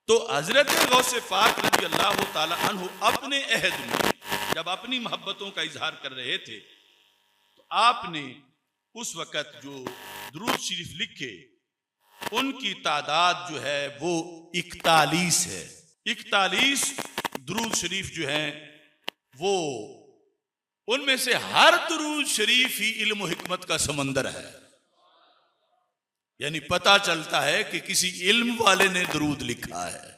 तो हजरत गौसे पाक रज़ी अल्लाह ताला अन्हु अपने अहद में जब अपनी मोहब्बतों का इजहार कर रहे थे, तो आपने उस वक़्त जो दुरूद शरीफ लिखे उनकी तादाद जो है वो 41 है। 41 दुरूद शरीफ जो है वो, उनमें से हर दुरूद शरीफ ही इल्म व हिकमत का समंदर है। यानी पता चलता है कि किसी इल्म वाले ने दुरूद लिखा है।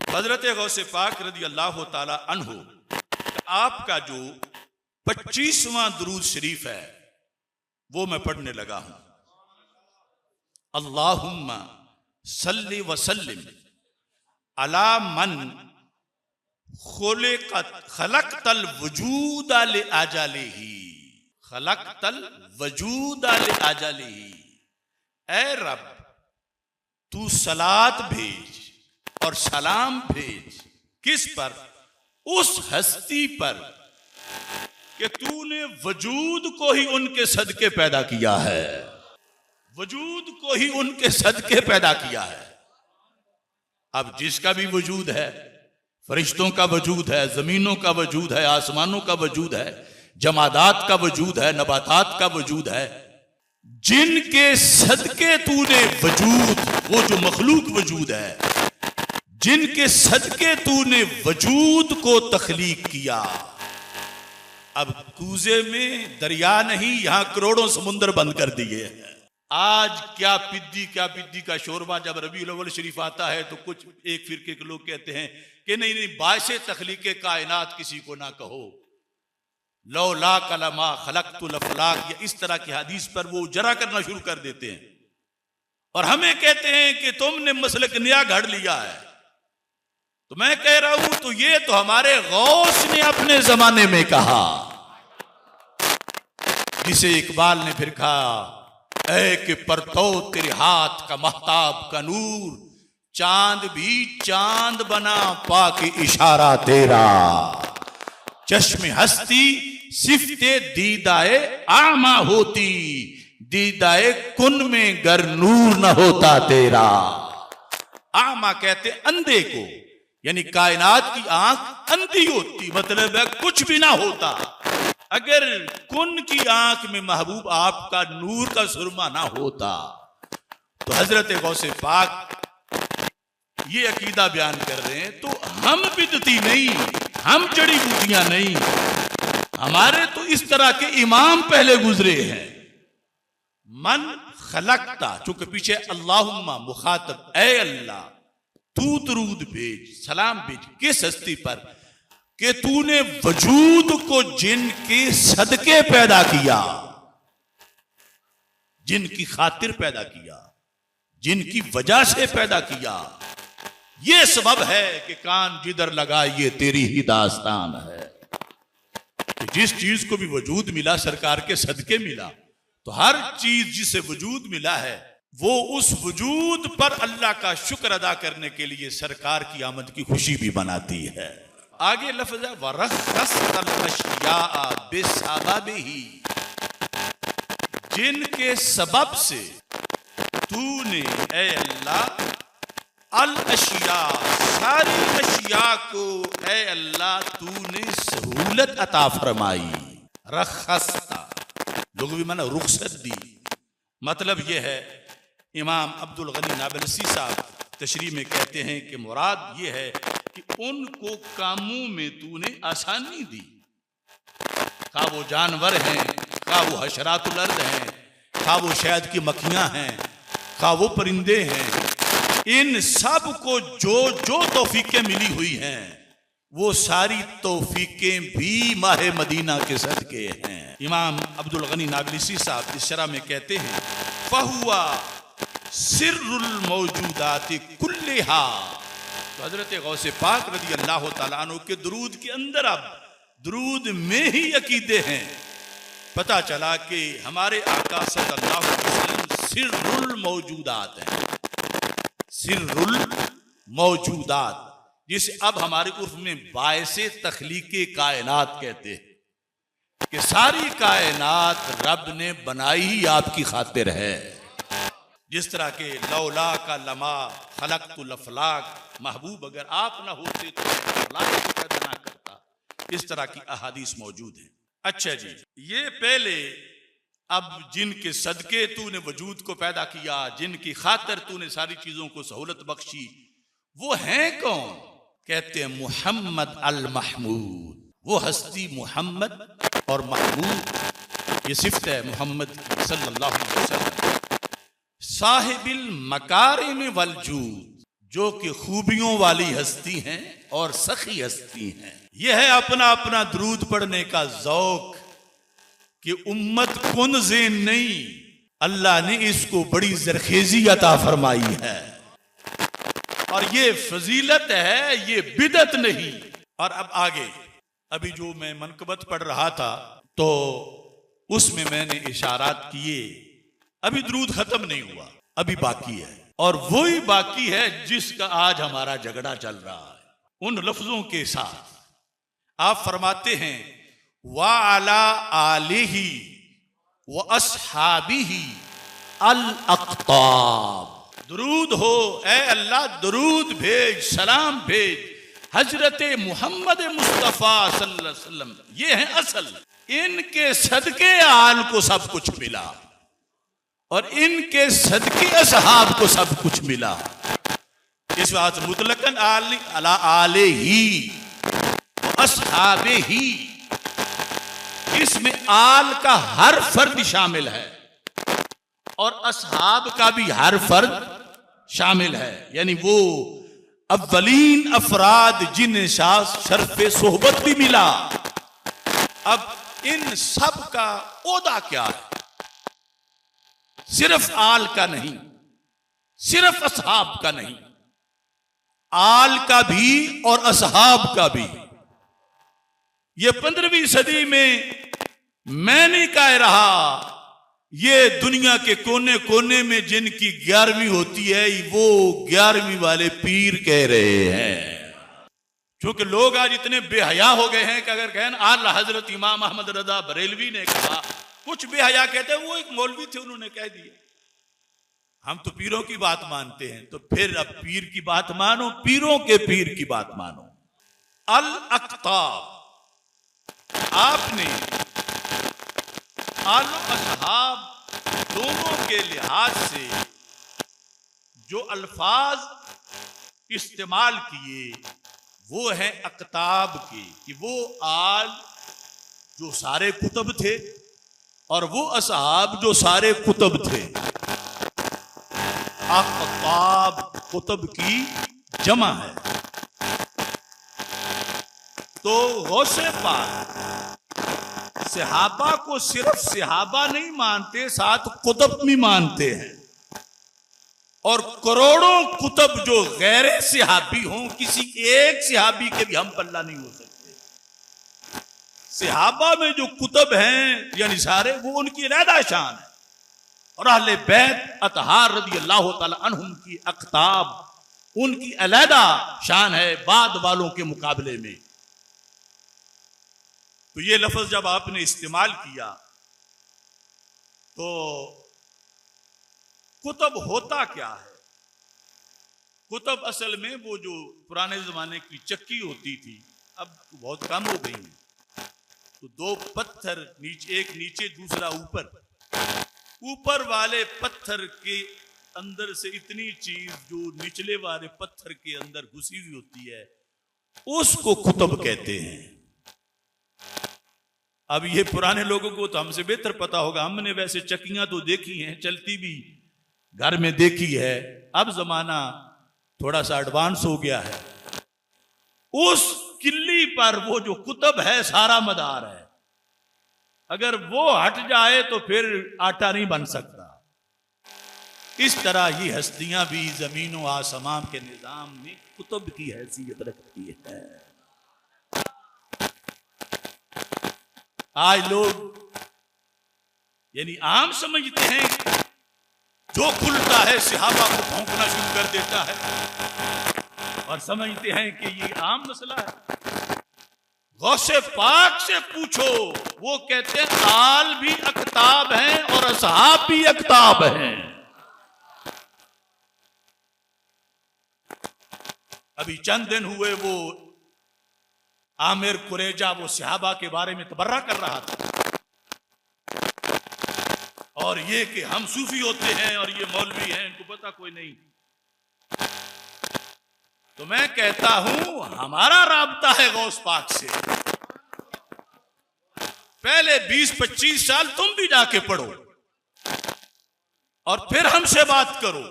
हजरत गौसे पाक रज़ी अल्लाह ताला अन्हु आपका जो 25वां दुरूद शरीफ है वो मैं पढ़ने लगा हूं। अल्लाहुम्मा सल्लि व सल्लिम अला मन खलक़तल वजूद ले आजालिही, खलक़तल वजूद ले आजालिही। ऐ रब, तू सलात भेज और सलाम भेज किस पर? उस हस्ती पर कि तूने वजूद को ही उनके सदके पैदा किया है, वजूद को ही उनके सदके पैदा किया है। अब जिसका भी वजूद है, फरिश्तों का वजूद है, जमीनों का वजूद है, आसमानों का वजूद है, जमादात का वजूद है, नबातात का वजूद है, जिनके सदके तूने वजूद, वो जो मखलूक वजूद है, जिनके सदके तूने वजूद को तख्लीक किया। अब कूजे में दरिया नहीं, यहां करोड़ों समुंदर बंद कर दिए हैं। आज क्या पिद्दी का शोरबा जब रबीउल अव्वल शरीफ आता है तो कुछ एक फिरके के लोग कहते हैं कि नहीं बायसे तख्लीके कायनात किसी को ना कहो, लौला कलमा खलक़तुल अफ़लाक, या इस तरह की हदीस पर वो जरा करना शुरू कर देते हैं और हमें कहते हैं कि तुमने मसलक नया घड़ लिया है। तो मैं कह रहा हूं तो ये तो हमारे गौस ने अपने जमाने में कहा, जिसे इकबाल ने फिर कहा, ऐ कि परतो तेरे हाथ का महताब का नूर, चांद भी चांद बना पाके इशारा तेरा, चश्मे हस्ती सिफ्ते दीदाए आमा होती, दीदाए कुन में गर नूर न होता तेरा। आमा कहते अंधे को, यानी कायनात की आंख अंधी होती, मतलब है कुछ भी ना होता अगर कुन की आंख में महबूब आपका नूर का सुरमा ना होता। तो हजरत गौसे पाक ये अकीदा बयान कर रहे हैं। तो हम बिदती नहीं, हम जड़ी बूटियां नहीं, हमारे तो इस तरह के इमाम पहले गुजरे हैं। मन खलकता, चूंकि पीछे अल्लाहुम्मा मुखातब, ऐ अल्लाह तू दरूद भेज, सलाम भेज किस हस्ती पर कि तूने वजूद को जिनके सदके पैदा किया, जिनकी खातिर पैदा किया, जिनकी वजह से पैदा किया। ये सबब है कि कान जिधर लगा ये तेरी ही दास्तान है। कि जिस चीज को भी वजूद मिला सरकार के सदके मिला, तो हर चीज जिसे वजूद मिला है वो उस वजूद पर अल्लाह का शुक्र अदा करने के लिए सरकार की आमद की खुशी भी बनाती है। आगे लफ्ज़ है वरख़्ख़स्तल अश्या बिसबबिही, जिनके सबब से तूने ऐ अल्लाह अल अशिया, सारी अशिया को ऐ अल्लाह तूने सहूलत अता फरमाई। रख़्ख़स्ता लोग भी माना रुखसत दी, मतलब यह है इमाम अब्दुल गनी नाबलसी साहब तशरीह में कहते हैं कि मुराद ये है कि उनको कामों में तूने आसानी दी, खा वो जानवर हैं, खा वो हशरातुल अर्द हैं, खा वो शहद की मक्खियां हैं, खा वो परिंदे हैं, इन सब को जो जो तौफीकें मिली हुई हैं वो सारी तौफीकें भी माहे मदीना के सदके हैं। इमाम अब्दुल गनी नाबलसी साहब इस शरह में कहते हैं फहुआ सिर्रुल मौजूदाति कुल्लिहा। तो हजरत गौसे पाक रज़ी अल्लाह तआला अन्हु के दुरूद के अंदर अब दुरूद में ही अकीदे हैं। पता चला कि हमारे आका सल्लल्लाहु अलैहि वसल्लम सिर्रुल मौजूदात हैं, सिर्रुल मौजूदात, जिसे अब हमारे उर्फ में बायसे तख्लीके कायनात कहते हैं कि सारी कायनात रब ने बनाई ही आपकी खातिर है। जिस तरह के लौला का लमा खलक़तुल अफ़लाक, महबूब अगर आप ना होते तो अफ़लाक पैदा ना करता, इस तरह की अहादीस मौजूद है। अच्छा जी, ये पहले अब जिनके सदके तूने वजूद को पैदा किया, जिनकी खातिर तूने सारी चीजों को सहूलत बख्शी, वो हैं कौन? कहते हैं मुहम्मद अल महमूद, वो हस्ती मुहम्मद और महमूद, ये सिफ़त है मुहम्मद सल्लल्लाहु अलैहि वसल्लम। साहिबिल मकारिम वल जूद, जो कि खूबियों वाली हस्ती हैं और सखी हस्ती हैं। यह है अपना अपना दरूद पढ़ने का ज़ौक कि उम्मत कुन ज़ेन नहीं, अल्लाह ने इसको बड़ी ज़रखेज़ी अता फरमाई है और ये फजीलत है, ये बिदत नहीं। और अब आगे अभी जो मैं मनकबत पढ़ रहा था तो उसमें मैंने इशारात किए, अभी दुरूद खत्म नहीं हुआ, अभी बाकी है, और वही बाकी है जिसका आज हमारा झगड़ा चल रहा है। उन लफ्जों के साथ आप फरमाते हैं वा अला आलिही व अस्हाबिही अल अक़ताब, दुरूद हो ऐ अल्लाह, दुरूद भेज, सलाम भेज हजरत मुहम्मद मुस्तफ़ा सल्लल्लाहु अलैहि वसल्लम। ये है असल, इनके सदके आल को सब कुछ मिला और इनके सदके असहाब को सब कुछ मिला। इस बात मुतलकन आल नहीं, अला आले ही असहाबे ही, इसमें आल का हर फर्द शामिल है और असहाब का भी हर फर्द शामिल है। यानी वो अव्वलीन अफराद जिन्हें शर्फ़े सोहबत भी मिला। अब इन सब का ओहदा क्या है? सिर्फ आल का नहीं, सिर्फ असहाब का नहीं, आल का भी और असहाब का भी। ये 15वीं सदी में मैं नहीं कह रहा, ये दुनिया के कोने कोने में जिनकी 11वीं होती है वो 11वीं वाले पीर कह रहे हैं। क्योंकि लोग आज इतने बेहया हो गए हैं कि अगर कहें आला हजरत इमाम अहमद रजा बरेलवी ने कहा, कुछ बेहया कहते हैं, वो एक मौलवी थे उन्होंने कह दिया। हम तो पीरों की बात मानते हैं, तो फिर अब पीर की बात मानो, पीरों के पीर की बात मानो। अल अक्ताब, आपने आलो असहाब दोनों के लिहाज से जो अल्फाज इस्तेमाल किए वो है अक्ताब के, कि वो आल जो सारे कुतब थे और वो असहाब जो सारे कुतब थे। अक्ताब कुतब की जमा है। तो गौसे पाक सहाबा को सिर्फ सहाबा नहीं मानते, साथ कुतब भी मानते हैं। और करोड़ों कुतब जो गैर सहाबी हों, किसी एक सहाबी के भी हम पल्ला नहीं हो सकते। सहाबा में जो कुतब हैं यानी सारे, वो उनकी अलहदा शान है। और अहले बैत अतहार रज़ी अल्लाह तआला अन्हुम की अक्ताब उनकी अलहदा शान है बाद वालों के मुकाबले में। तो ये लफ्ज जब आपने इस्तेमाल किया तो कुतब होता क्या है? कुतब असल में वो जो पुराने जमाने की चक्की होती थी, अब बहुत कम हो गई है। तो दो पत्थर एक नीचे दूसरा ऊपर, ऊपर वाले पत्थर के अंदर से इतनी चीज जो निचले वाले पत्थर के अंदर घुसी हुई होती है उसको कुतब कहते हैं। अब ये पुराने लोगों को तो हमसे बेहतर पता होगा, हमने वैसे चक्कियां तो देखी हैं, चलती भी घर में देखी है। अब जमाना थोड़ा सा एडवांस हो गया है। उस किल्ली पर वो जो कुतब है सारा मदार है। अगर वो हट जाए तो फिर आटा नहीं बन सकता। इस तरह ये हस्तियां भी जमीन व आसमान के निजाम में कुतब की हैसियत रखती है। आज लोग यानी आम समझते हैं जो खुलता है सहाबा को भौंकना शुरू कर देता है और समझते हैं कि ये आम मसला है। गौसे पाक से पूछो, वो कहते हैं आल भी अक्ताब हैं और असहाब भी अक्ताब हैं। अभी चंद दिन हुए वो आमिर कुरेजा वो सहाबा के बारे में तबर्रा कर रहा था और ये कि हम सूफी होते हैं और ये मौलवी हैं, इनको पता कोई नहीं। तो मैं कहता हूं हमारा राब्ता है गौस पाक से। पहले 20-25 साल तुम भी जाके पढ़ो और फिर हमसे बात करो।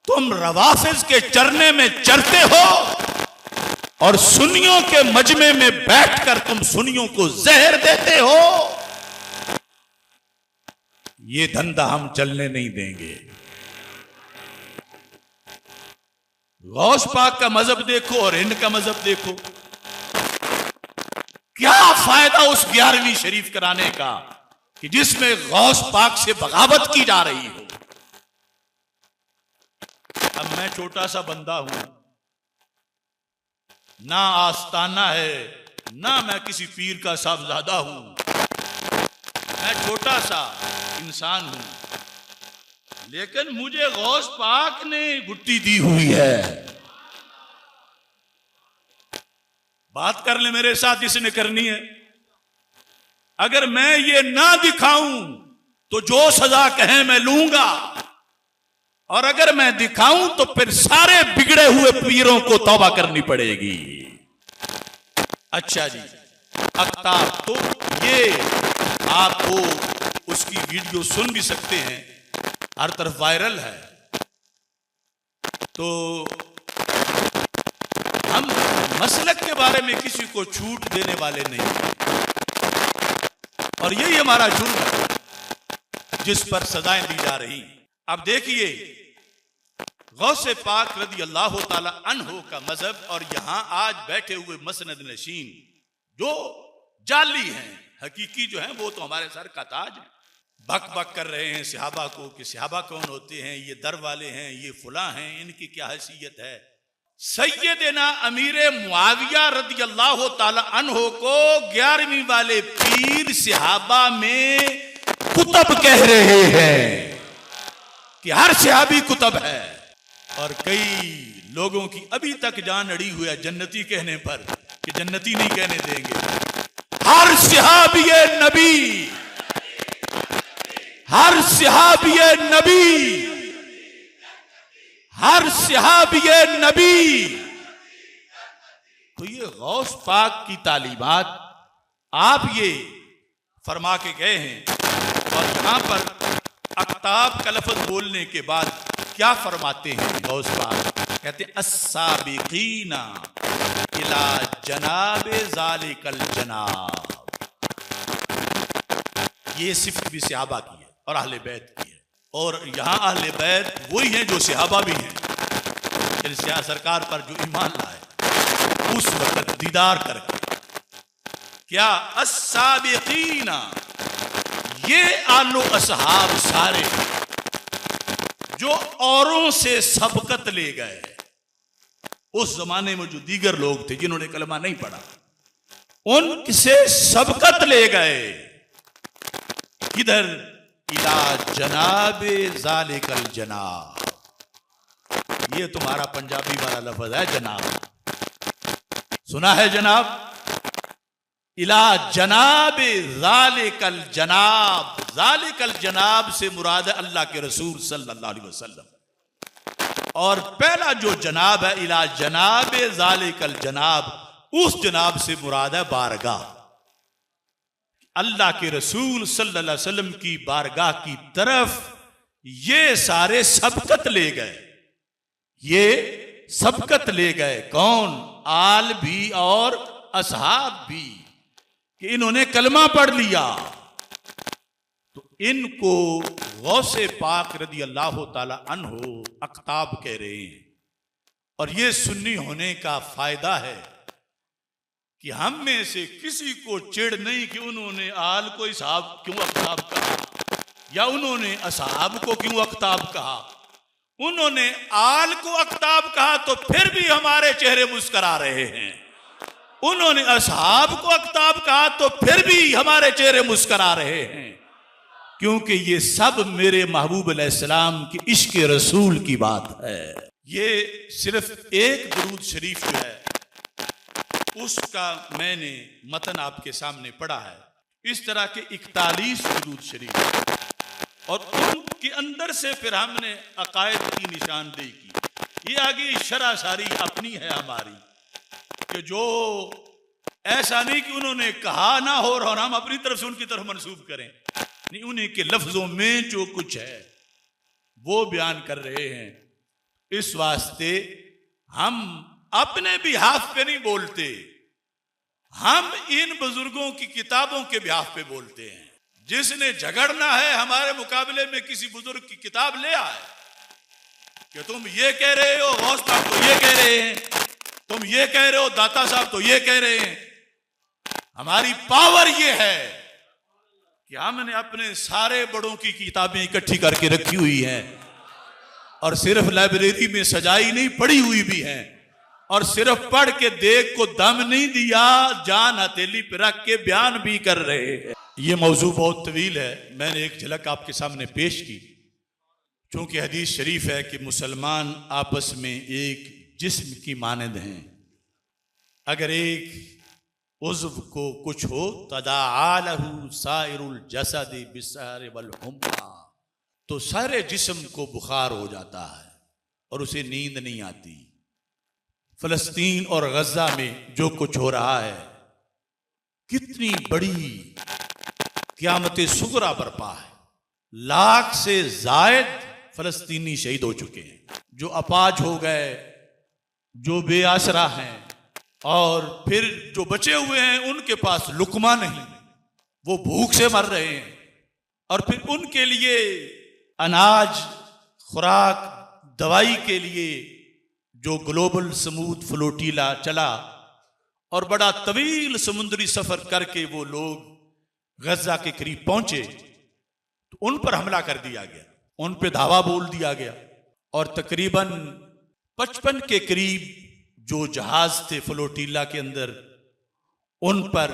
तुम रवाफिज के चरने में चरते हो और सुन्नियों के मजमे में बैठकर तुम सुन्नियों को जहर देते हो। ये धंधा हम चलने नहीं देंगे। गौस पाक का मजहब देखो और इनका मजहब देखो, क्या फायदा उस 11वीं शरीफ कराने का कि जिसमें गौस पाक से बगावत की जा रही हो। अब मैं छोटा सा बंदा हूं, ना आस्ताना है, ना मैं किसी पीर का साहबजादा हूं। मैं छोटा सा इंसान हूं, लेकिन मुझे गौस पाक ने गुट्टी दी हुई है। बात कर ले मेरे साथ जिसने करनी है। अगर मैं ये ना दिखाऊं तो जो सजा कहें मैं लूंगा, और अगर मैं दिखाऊं तो फिर सारे बिगड़े हुए पीरों को तौबा करनी पड़ेगी। अच्छा जी, अख्ताब, तो ये आपको उसकी वीडियो सुन भी सकते हैं, हर तरफ वायरल है। तो हम मसलक के बारे में किसी को छूट देने वाले नहीं, और यही हमारा जुर्म है जिस पर सजाएं दी जा रही। अब देखिए, गौसे पाक रदी अल्लाह ताला अन्हो का मजहब और यहां आज बैठे हुए मसनद नशीन जो जाली हैं, हकीकी जो हैं वो तो हमारे सर का ताज है, बक बक कर रहे हैं सहाबा को कि सहाबा कौन होते हैं, ये दर वाले हैं, ये फुला हैं, इनकी क्या हैसियत है। सैयदना अमीर मुआविया रदी अल्लाह ताला अन्हो को 11वीं वाले पीर सहाबा में कुतब कह रहे हैं कि हर सहाबी कुतब है, और कई लोगों की अभी तक जान अड़ी हुई है जन्नती कहने पर कि जन्नती नहीं कहने देंगे। हर सहाबी नबी, हर सहाबी नबी, हर सहाबी नबी। तो ये गौस पाक की तालीमात आप ये फरमा के गए हैं, और यहां पर अख्ताब का लफ्ज बोलने के बाद क्या फरमाते हैं गौस पाक? कहते हैं अस्साबिकीना इला जनाबे ज़ालिकल जनाब। ये सिर्फ भी सहाबा की है और अहले बैत की है, और यहां अहले बैत वही हैं जो सहाबा भी हैं, सरकार पर जो ईमान लाए उस वक्त दीदार करके। क्या अस्साबिकीना, ये आलो असहाब सारे जो औरों से सबकत ले गए, उस जमाने में जो दीगर लोग थे जिन्होंने कलमा नहीं पढ़ा, उनसे सबकत ले गए किधर? इला जनाबे ज़ालिकल जनाब। ये तुम्हारा पंजाबी वाला लफ्ज है जनाब, सुना है जनाब? इला जनाबे ज़ालिकल जनाब। ज़ालिकल जनाब से मुराद है अल्लाह के रसूल सल्लल्लाहु अलैहि वसल्लम, और पहला जो जनाब है इला जनाबे ज़ालिकल जनाब, उस जनाब से मुराद है बारगाह। अल्लाह के रसूल सल्लल्लाहु अलैहि वसल्लम की बारगाह की तरफ ये सारे सबकत ले गए, ये सबकत ले गए। कौन? आल भी और असहाब भी, कि इन्होंने कलमा पढ़ लिया। तो इनको गौसे पाक रदी अल्लाह ताला अन्हो अख्ताब कह रहे हैं, और ये सुन्नी होने का फायदा है कि हम में से किसी को चिढ़ नहीं कि उन्होंने आल को असहाब क्यों अख्ताब कहा, या उन्होंने असहाब को क्यों अख्ताब कहा। उन्होंने आल को अख्ताब कहा तो फिर भी हमारे चेहरे मुस्करा रहे हैं, उन्होंने असहाब को अख्ताब कहा तो फिर भी हमारे चेहरे मुस्करा रहे हैं, क्योंकि ये सब मेरे महबूब अलैहिस्सलाम की इश्क रसूल की बात है। ये सिर्फ एक दुरूद शरीफ जो है उसका मैंने मतन आपके सामने पढ़ा है। इस तरह के 41 दुरूद शरीफ, और उनके अंदर से फिर हमने अकायद की निशानदेही की। ये आगे शरह सारी अपनी है हमारी, कि जो ऐसा नहीं कि उन्होंने कहा ना हो और हम अपनी तरफ से उनकी तरफ मंसूब करें, नहीं, उन्हीं के लफ्जों में जो कुछ है वो बयान कर रहे हैं। इस वास्ते हम अपने बिहाफ पे नहीं बोलते, हम इन बुजुर्गों की किताबों के बिहाफ पे बोलते हैं। जिसने झगड़ना है हमारे मुकाबले में किसी बुजुर्ग की किताब ले आए कि तुम ये कह रहे हो, गौस पाक तो ये कह रहे हैं, तुम ये कह रहे हो, दाता साहब तो ये कह रहे हैं। हमारी पावर ये है कि हमने अपने सारे बड़ों की किताबें इकट्ठी करके रखी हुई हैं, और सिर्फ लाइब्रेरी में सजाई नहीं, पढ़ी हुई भी हैं, और सिर्फ पढ़ के देख को दम नहीं दिया, जान हथेली पे रख के बयान भी कर रहे हैं। ये मौजू बहुत तवील है, मैंने एक झलक आपके सामने पेश की। चूंकि हदीस शरीफ है कि मुसलमान आपस में एक जिस्म की मानद हैं, अगर एक उज़्व को कुछ हो तदाअलहु साइरुल जसदि बिस्सहरि वल हुम्मा, तो सारे जिस्म को बुखार हो जाता है और उसे नींद नहीं आती। फलस्तीन और गजा में जो कुछ हो रहा है, कितनी बड़ी क़यामत सुगरा बर्पा है। लाख से जायद फलस्तीनी शहीद हो चुके हैं, जो अपाज हो गए, जो बेआसरा हैं, और फिर जो बचे हुए हैं उनके पास लुकमा नहीं, वो भूख से मर रहे हैं। और फिर उनके लिए अनाज, खुराक, दवाई के लिए जो ग्लोबल स्मूथ फ्लोटीला चला और बड़ा तवील समुद्री सफर करके वो लोग गजा के करीब पहुंचे, तो उन पर हमला कर दिया गया, उन पे धावा बोल दिया गया। और तकरीबन 55 के करीब जो जहाज थे फ्लोटीला के अंदर, उन पर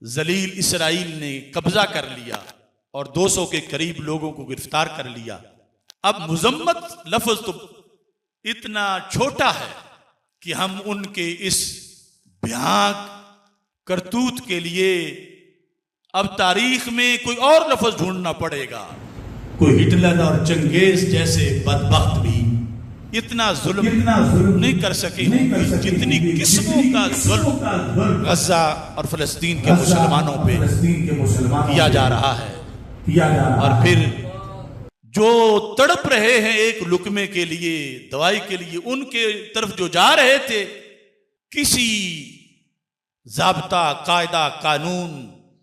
जलील इसराइल ने कब्जा कर लिया और 200 के करीब लोगों को गिरफ्तार कर लिया। अब मुजम्मत लफ्ज तो इतना छोटा है कि हम उनके इस भयानक करतूत के लिए अब तारीख में कोई और लफ्ज ढूंढना पड़ेगा। कोई हिटलर और चंगेज जैसे बदबख्त भी इतना जुल्म नहीं कर सके जितनी किस्मों का जुल्म गजा और फलस्तीन के मुसलमानों पे किया जा रहा है। और फिर जो तड़प रहे हैं एक लुकमे के लिए, दवाई के लिए, उनके तरफ जो जा रहे थे, किसी ज़ाब्ता, कायदा, कानून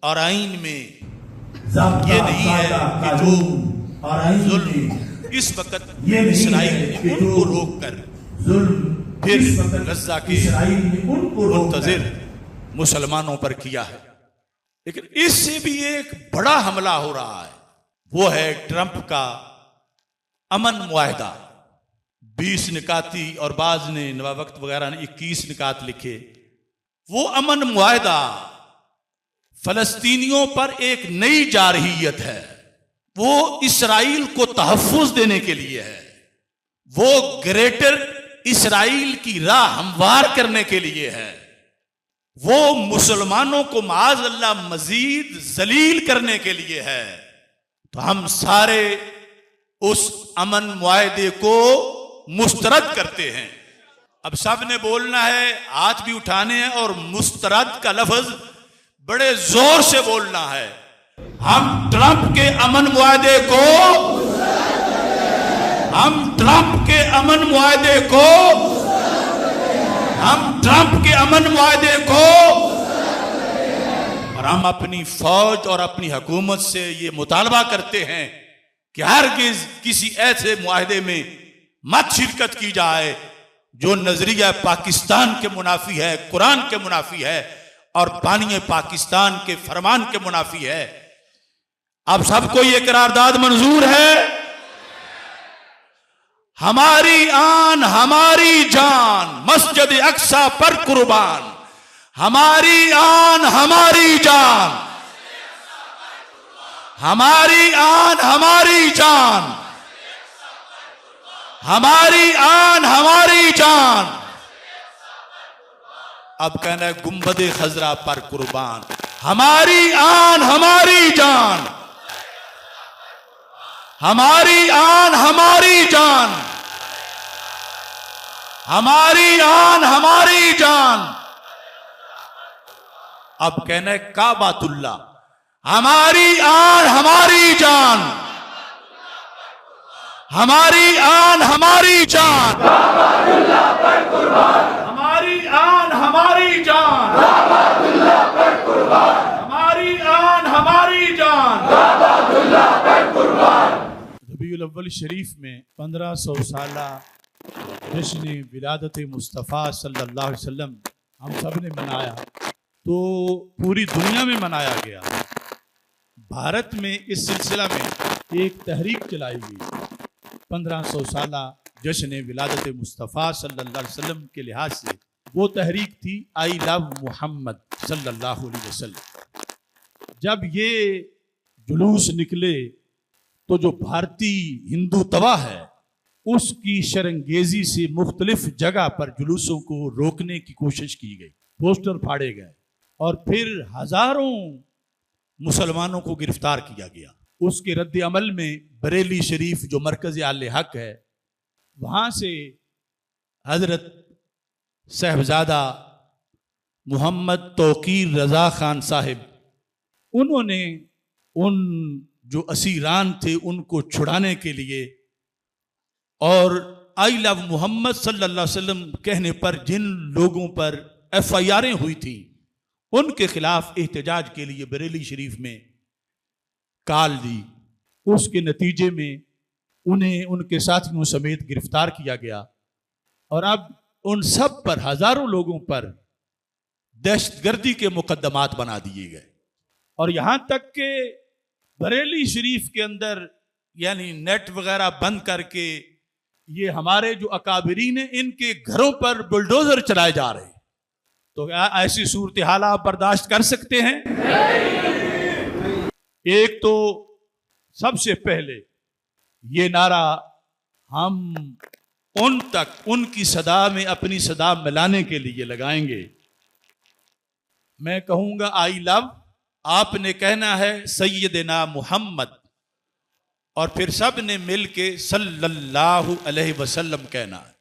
और आइन में ये नहीं है कि जो जुल्म इस वक्त इसराइल ने उनको रोककर फिर गजा के मुंतज़िर मुसलमानों पर किया है। लेकिन इससे भी एक बड़ा हमला हो रहा है, वो है ट्रंप का अमन मुआहदा। 20 निकाती और बाज ने नवाबख्त वगैरह ने 21 निकात लिखे। वो अमन मुआहदा फलस्तीनियों पर एक नई जारहियत है, वो इसराइल को तहफ़्फ़ुज़ देने के लिए है, वो ग्रेटर इसराइल की राह हमवार करने के लिए है, वो मुसलमानों को माज़ अल्लाह मजीद जलील करने के लिए है। तो हम सारे उस अमन मुआहदे को मुस्तरद करते हैं। अब सब ने बोलना है, हाथ भी उठाने हैं और मुस्तरद का लफ्ज बड़े जोर से बोलना है। हम ट्रंप के अमन मुआहदे को, हम ट्रंप के अमन मुआहदे को, हम ट्रंप के अमन मुआहदे को, और हम अपनी फौज और अपनी हुकूमत से ये मुतालबा करते हैं कि हरगिज किसी ऐसे मुआहदे में मत शिरकत की जाए जो नजरिया पाकिस्तान के मुनाफी है, कुरान के मुनाफी है और बानिए पाकिस्तान के फरमान के मुनाफी है। अब सबको ये करारदाद मंजूर है। हमारी आन हमारी जान मस्जिद अक्सा पर कुर्बान, हमारी आन हमारी जान, हमारी आन हमारी जान, हमारी आन हमारी जान। अब कहना है गुंबदे खजरा पर कुर्बान, हमारी आन हमारी जान, हमारी आन हमारी जान, हमारी आन हमारी जान। अब कहना है काबातुल्लाह, हमारी आन हमारी जान, हमारी आन हमारी जान, काबातुल्लाह पर कुर्बान, हमारी आन हमारी जान, काबातुल्लाह पर कुर्बान, हमारी आन हमारी जान, काबातुल्लाह पर कुर्बान। रबीउल अव्वल शरीफ में 1500 साला जश्न विलादत मुस्तफ़ा सल्लल्लाहु अलैहि वसल्लम हम सब ने मनाया, तो पूरी दुनिया में मनाया गया। भारत में इस सिलसिला में एक तहरीक चलाई गई 1500 साला जश्न विलादत मुस्तफ़ा सल्लल्लाहु अलैहि वसल्लम के लिहाज से। वो तहरीक थी आई लव मोहम्मद सल्लल्लाहु अलैहि वसल्लम। जब ये जुलूस निकले तो जो भारतीय हिंदू तवा है उसकी शरंगेजी से मुख्तलिफ जगह पर जुलूसों को रोकने की कोशिश की गई, पोस्टर फाड़े गए और फिर हजारों मुसलमानों को गिरफ्तार किया गया। उसके रद्द अमल में बरेली शरीफ जो मरकज आले हक है, वहां से हजरत साहबजादा मोहम्मद तौकीर रजा खान साहिब, उन्होंने उन जो असीरान थे उनको छुड़ाने के लिए और आई लव मोहम्मद सल्लल्लाहु अलैहि वसल्लम कहने पर जिन लोगों पर FIR हुई थी उनके खिलाफ एहतजाज के लिए बरेली शरीफ में कॉल दी। उसके नतीजे में उन्हें उनके साथियों समेत गिरफ्तार किया गया और अब उन सब पर, हजारों लोगों पर दहशतगर्दी के मुकदमात बना दिए गए। और यहां तक के बरेली शरीफ के अंदर यानी नेट वगैरह बंद करके ये हमारे जो अकाबरीन हैं इनके घरों पर बुलडोजर चलाए जा रहे हैं। तो क्या ऐसी सूरत हाल आप बर्दाश्त कर सकते हैं? एक तो सबसे पहले ये नारा हम उन तक उनकी सदा में अपनी सदा मिलाने के लिए लगाएंगे। मैं कहूंगा आई लव, आपने कहना है सैयदना मोहम्मद, और फिर सब ने मिल के सल्लल्लाहु अलैहि वसल्लम कहना है।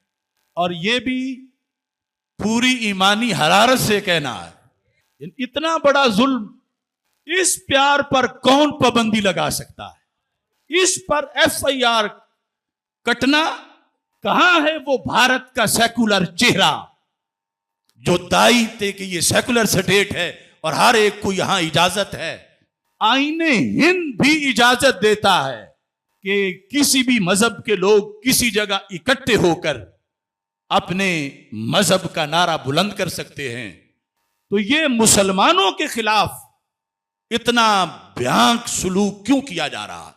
और ये भी पूरी ईमानी हरारत से कहना है। इतना बड़ा जुल्म, इस प्यार पर कौन पाबंदी लगा सकता है? इस पर FIR कटना कहां है वो भारत का सेकुलर चेहरा जो दाई थे कि ये सेकुलर स्टेट है और हर एक को यहां इजाजत है। आईने हिंद भी इजाजत देता है कि किसी भी मजहब के लोग किसी जगह इकट्ठे होकर अपने मजहब का नारा बुलंद कर सकते हैं। तो ये मुसलमानों के खिलाफ इतना भयानक सलूक क्यों किया जा रहा है?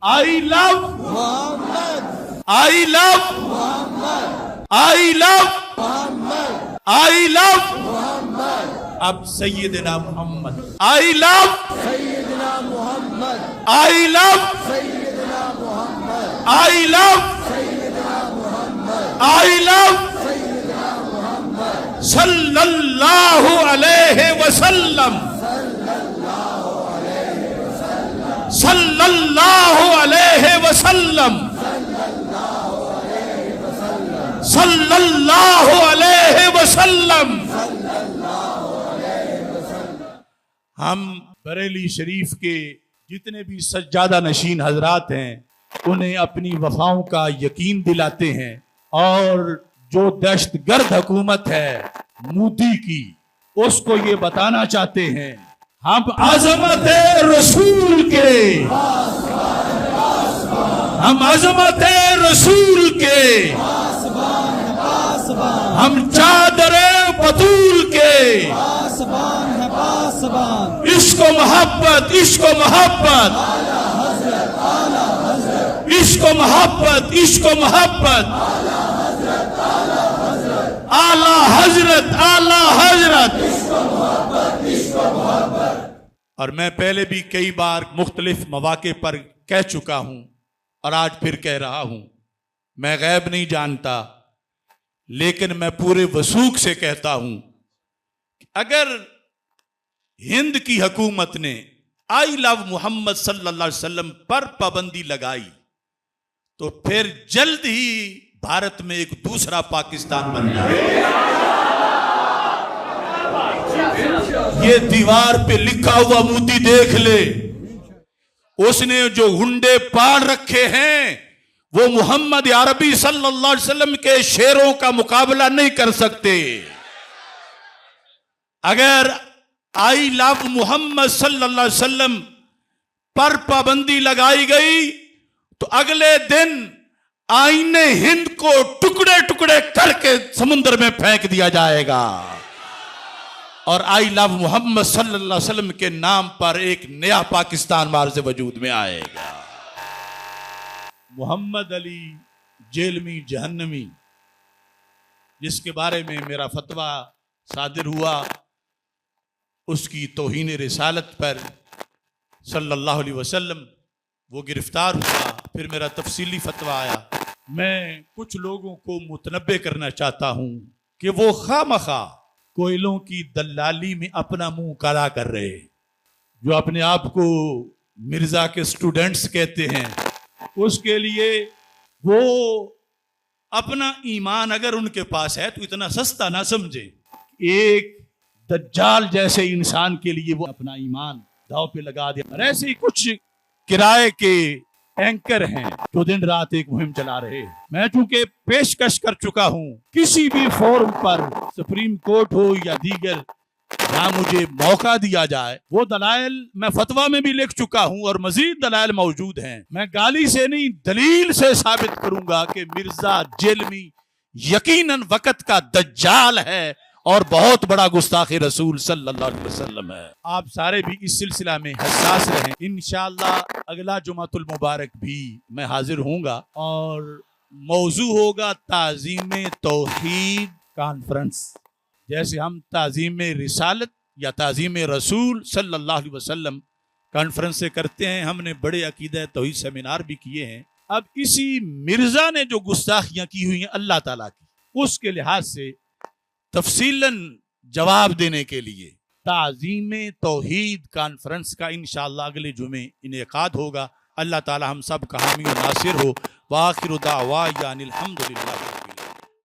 I love Muhammad, I love Muhammad, I love Muhammad, I love Muhammad. अब Sayyidina Muhammad, I love Sayyidina Muhammad, I love Sayyidina Muhammad, I love Sayyidina Muhammad, I love Sayyidina Muhammad सल्लल्लाहु अलैहि वसल्लम, सल्लल्लाहु अलैहि वसल्लम, सल्लल्लाहु अलैहि वसल्लम। हम बरेली शरीफ के जितने भी सज्जादा नशीन हजरात हैं उन्हें अपनी वफाओं का यकीन दिलाते हैं और जो दहशतगर्द हुकूमत है मोदी की, उसको ये बताना चाहते हैं हम अजमत रसूल के, हम अजमत रसूल के, हम चादरे बतूल के, इश्को मोहब्बत, इश्को मोहब्बत, इश्को मोहब्बत, इश्को मोहब्बत, आला हजरत, आला हजरत। और मैं पहले भी कई बार मुख्तलिफ मौके पर कह चुका हूं और आज फिर कह रहा हूं, मैं गैब नहीं जानता, लेकिन मैं पूरे वसूख से कहता हूं कि अगर हिंद की हुकूमत ने आई लव मोहम्मद सल्लल्लाहु अलैहि वसल्लम पर पाबंदी लगाई तो फिर जल्द ही भारत में एक दूसरा पाकिस्तान बन जाएगा। ये दीवार पे लिखा हुआ मोदी देख ले, उसने जो हुंडे पाड़ रखे हैं वो मोहम्मद अरबी सल्लल्लाहु अलैहि वसल्लम के शेरों का मुकाबला नहीं कर सकते। अगर आई लव मोहम्मद सल्लल्लाहु अलैहि वसल्लम पर पाबंदी लगाई गई तो अगले दिन आईने हिंद को टुकड़े टुकड़े करके समुद्र में फेंक दिया जाएगा और आई लव मोहम्मद सल्लल्लाहु अलैहि वसल्लम के नाम पर एक नया पाकिस्तान बाहर से वजूद में आएगा। मोहम्मद अली जेलमी जहन्नमी, जिसके बारे में मेरा फतवा सादिर हुआ, उसकी तौहीन रिसालत पर सल्लल्लाहु अलैहि वसल्लम, वो गिरफ्तार हुआ, फिर मेरा तफसीली फतवा आया। मैं कुछ लोगों को मुतनब्बे करना चाहता हूं कि वो खामखा कोयलों की दलाली में अपना मुंह काला कर रहे, जो अपने आप को मिर्जा के स्टूडेंट्स कहते हैं, उसके लिए वो अपना ईमान अगर उनके पास है तो इतना सस्ता ना समझे। एक दज्जाल जैसे इंसान के लिए वो अपना ईमान दांव पे लगा दिया। और ऐसे ही कुछ किराए के एंकर हैं जो दिन रात एक मुहिम चला रहे हैं। मैं चूंकि पेशकश कर चुका हूं, किसी भी फोरम पर, सुप्रीम कोर्ट हो या दीगर, जहां मुझे मौका दिया जाए, वो दलाइल मैं फतवा में भी लिख चुका हूं और मजीद दलाइल मौजूद हैं। मैं गाली से नहीं, दलील से साबित करूंगा कि मिर्जा जेलमी यकीनन वक्त का दज्जाल है और बहुत बड़ा गुस्ताखे रसूल सल्लल्लाहु अलैहि वसल्लम है। आप सारे भी इस सिलसिला में हसास रहें। इंशाअल्लाह अगला जुमातुल मुबारक भी मैं हाजिर होऊंगा और मौजू होगा ताज़ीम तौहीद कॉन्फ्रेंस। जैसे हम ताज़ीम रिसालत या ताज़ीम रसूल सल्लल्लाहु अलैहि वसल्लम कॉन्फ्रेंस से करते हैं, हमने बड़े अकीदा तौहीद सेमिनार भी किए हैं। अब इसी मिर्जा ने जो गुस्ताखियां की हुई हैं अल्लाह ताला की, उसके लिहाज से तफसीलन जवाब देने के लिए ताज़ीम तौहीद कॉन्फ्रेंस का इंशाअल्लाह अगले जुमे इनेकाद होगा। अल्लाह ताला हम सब का हामी और नासिर हो। वाखिर दावा यानिल हम्दुलिल्लाह।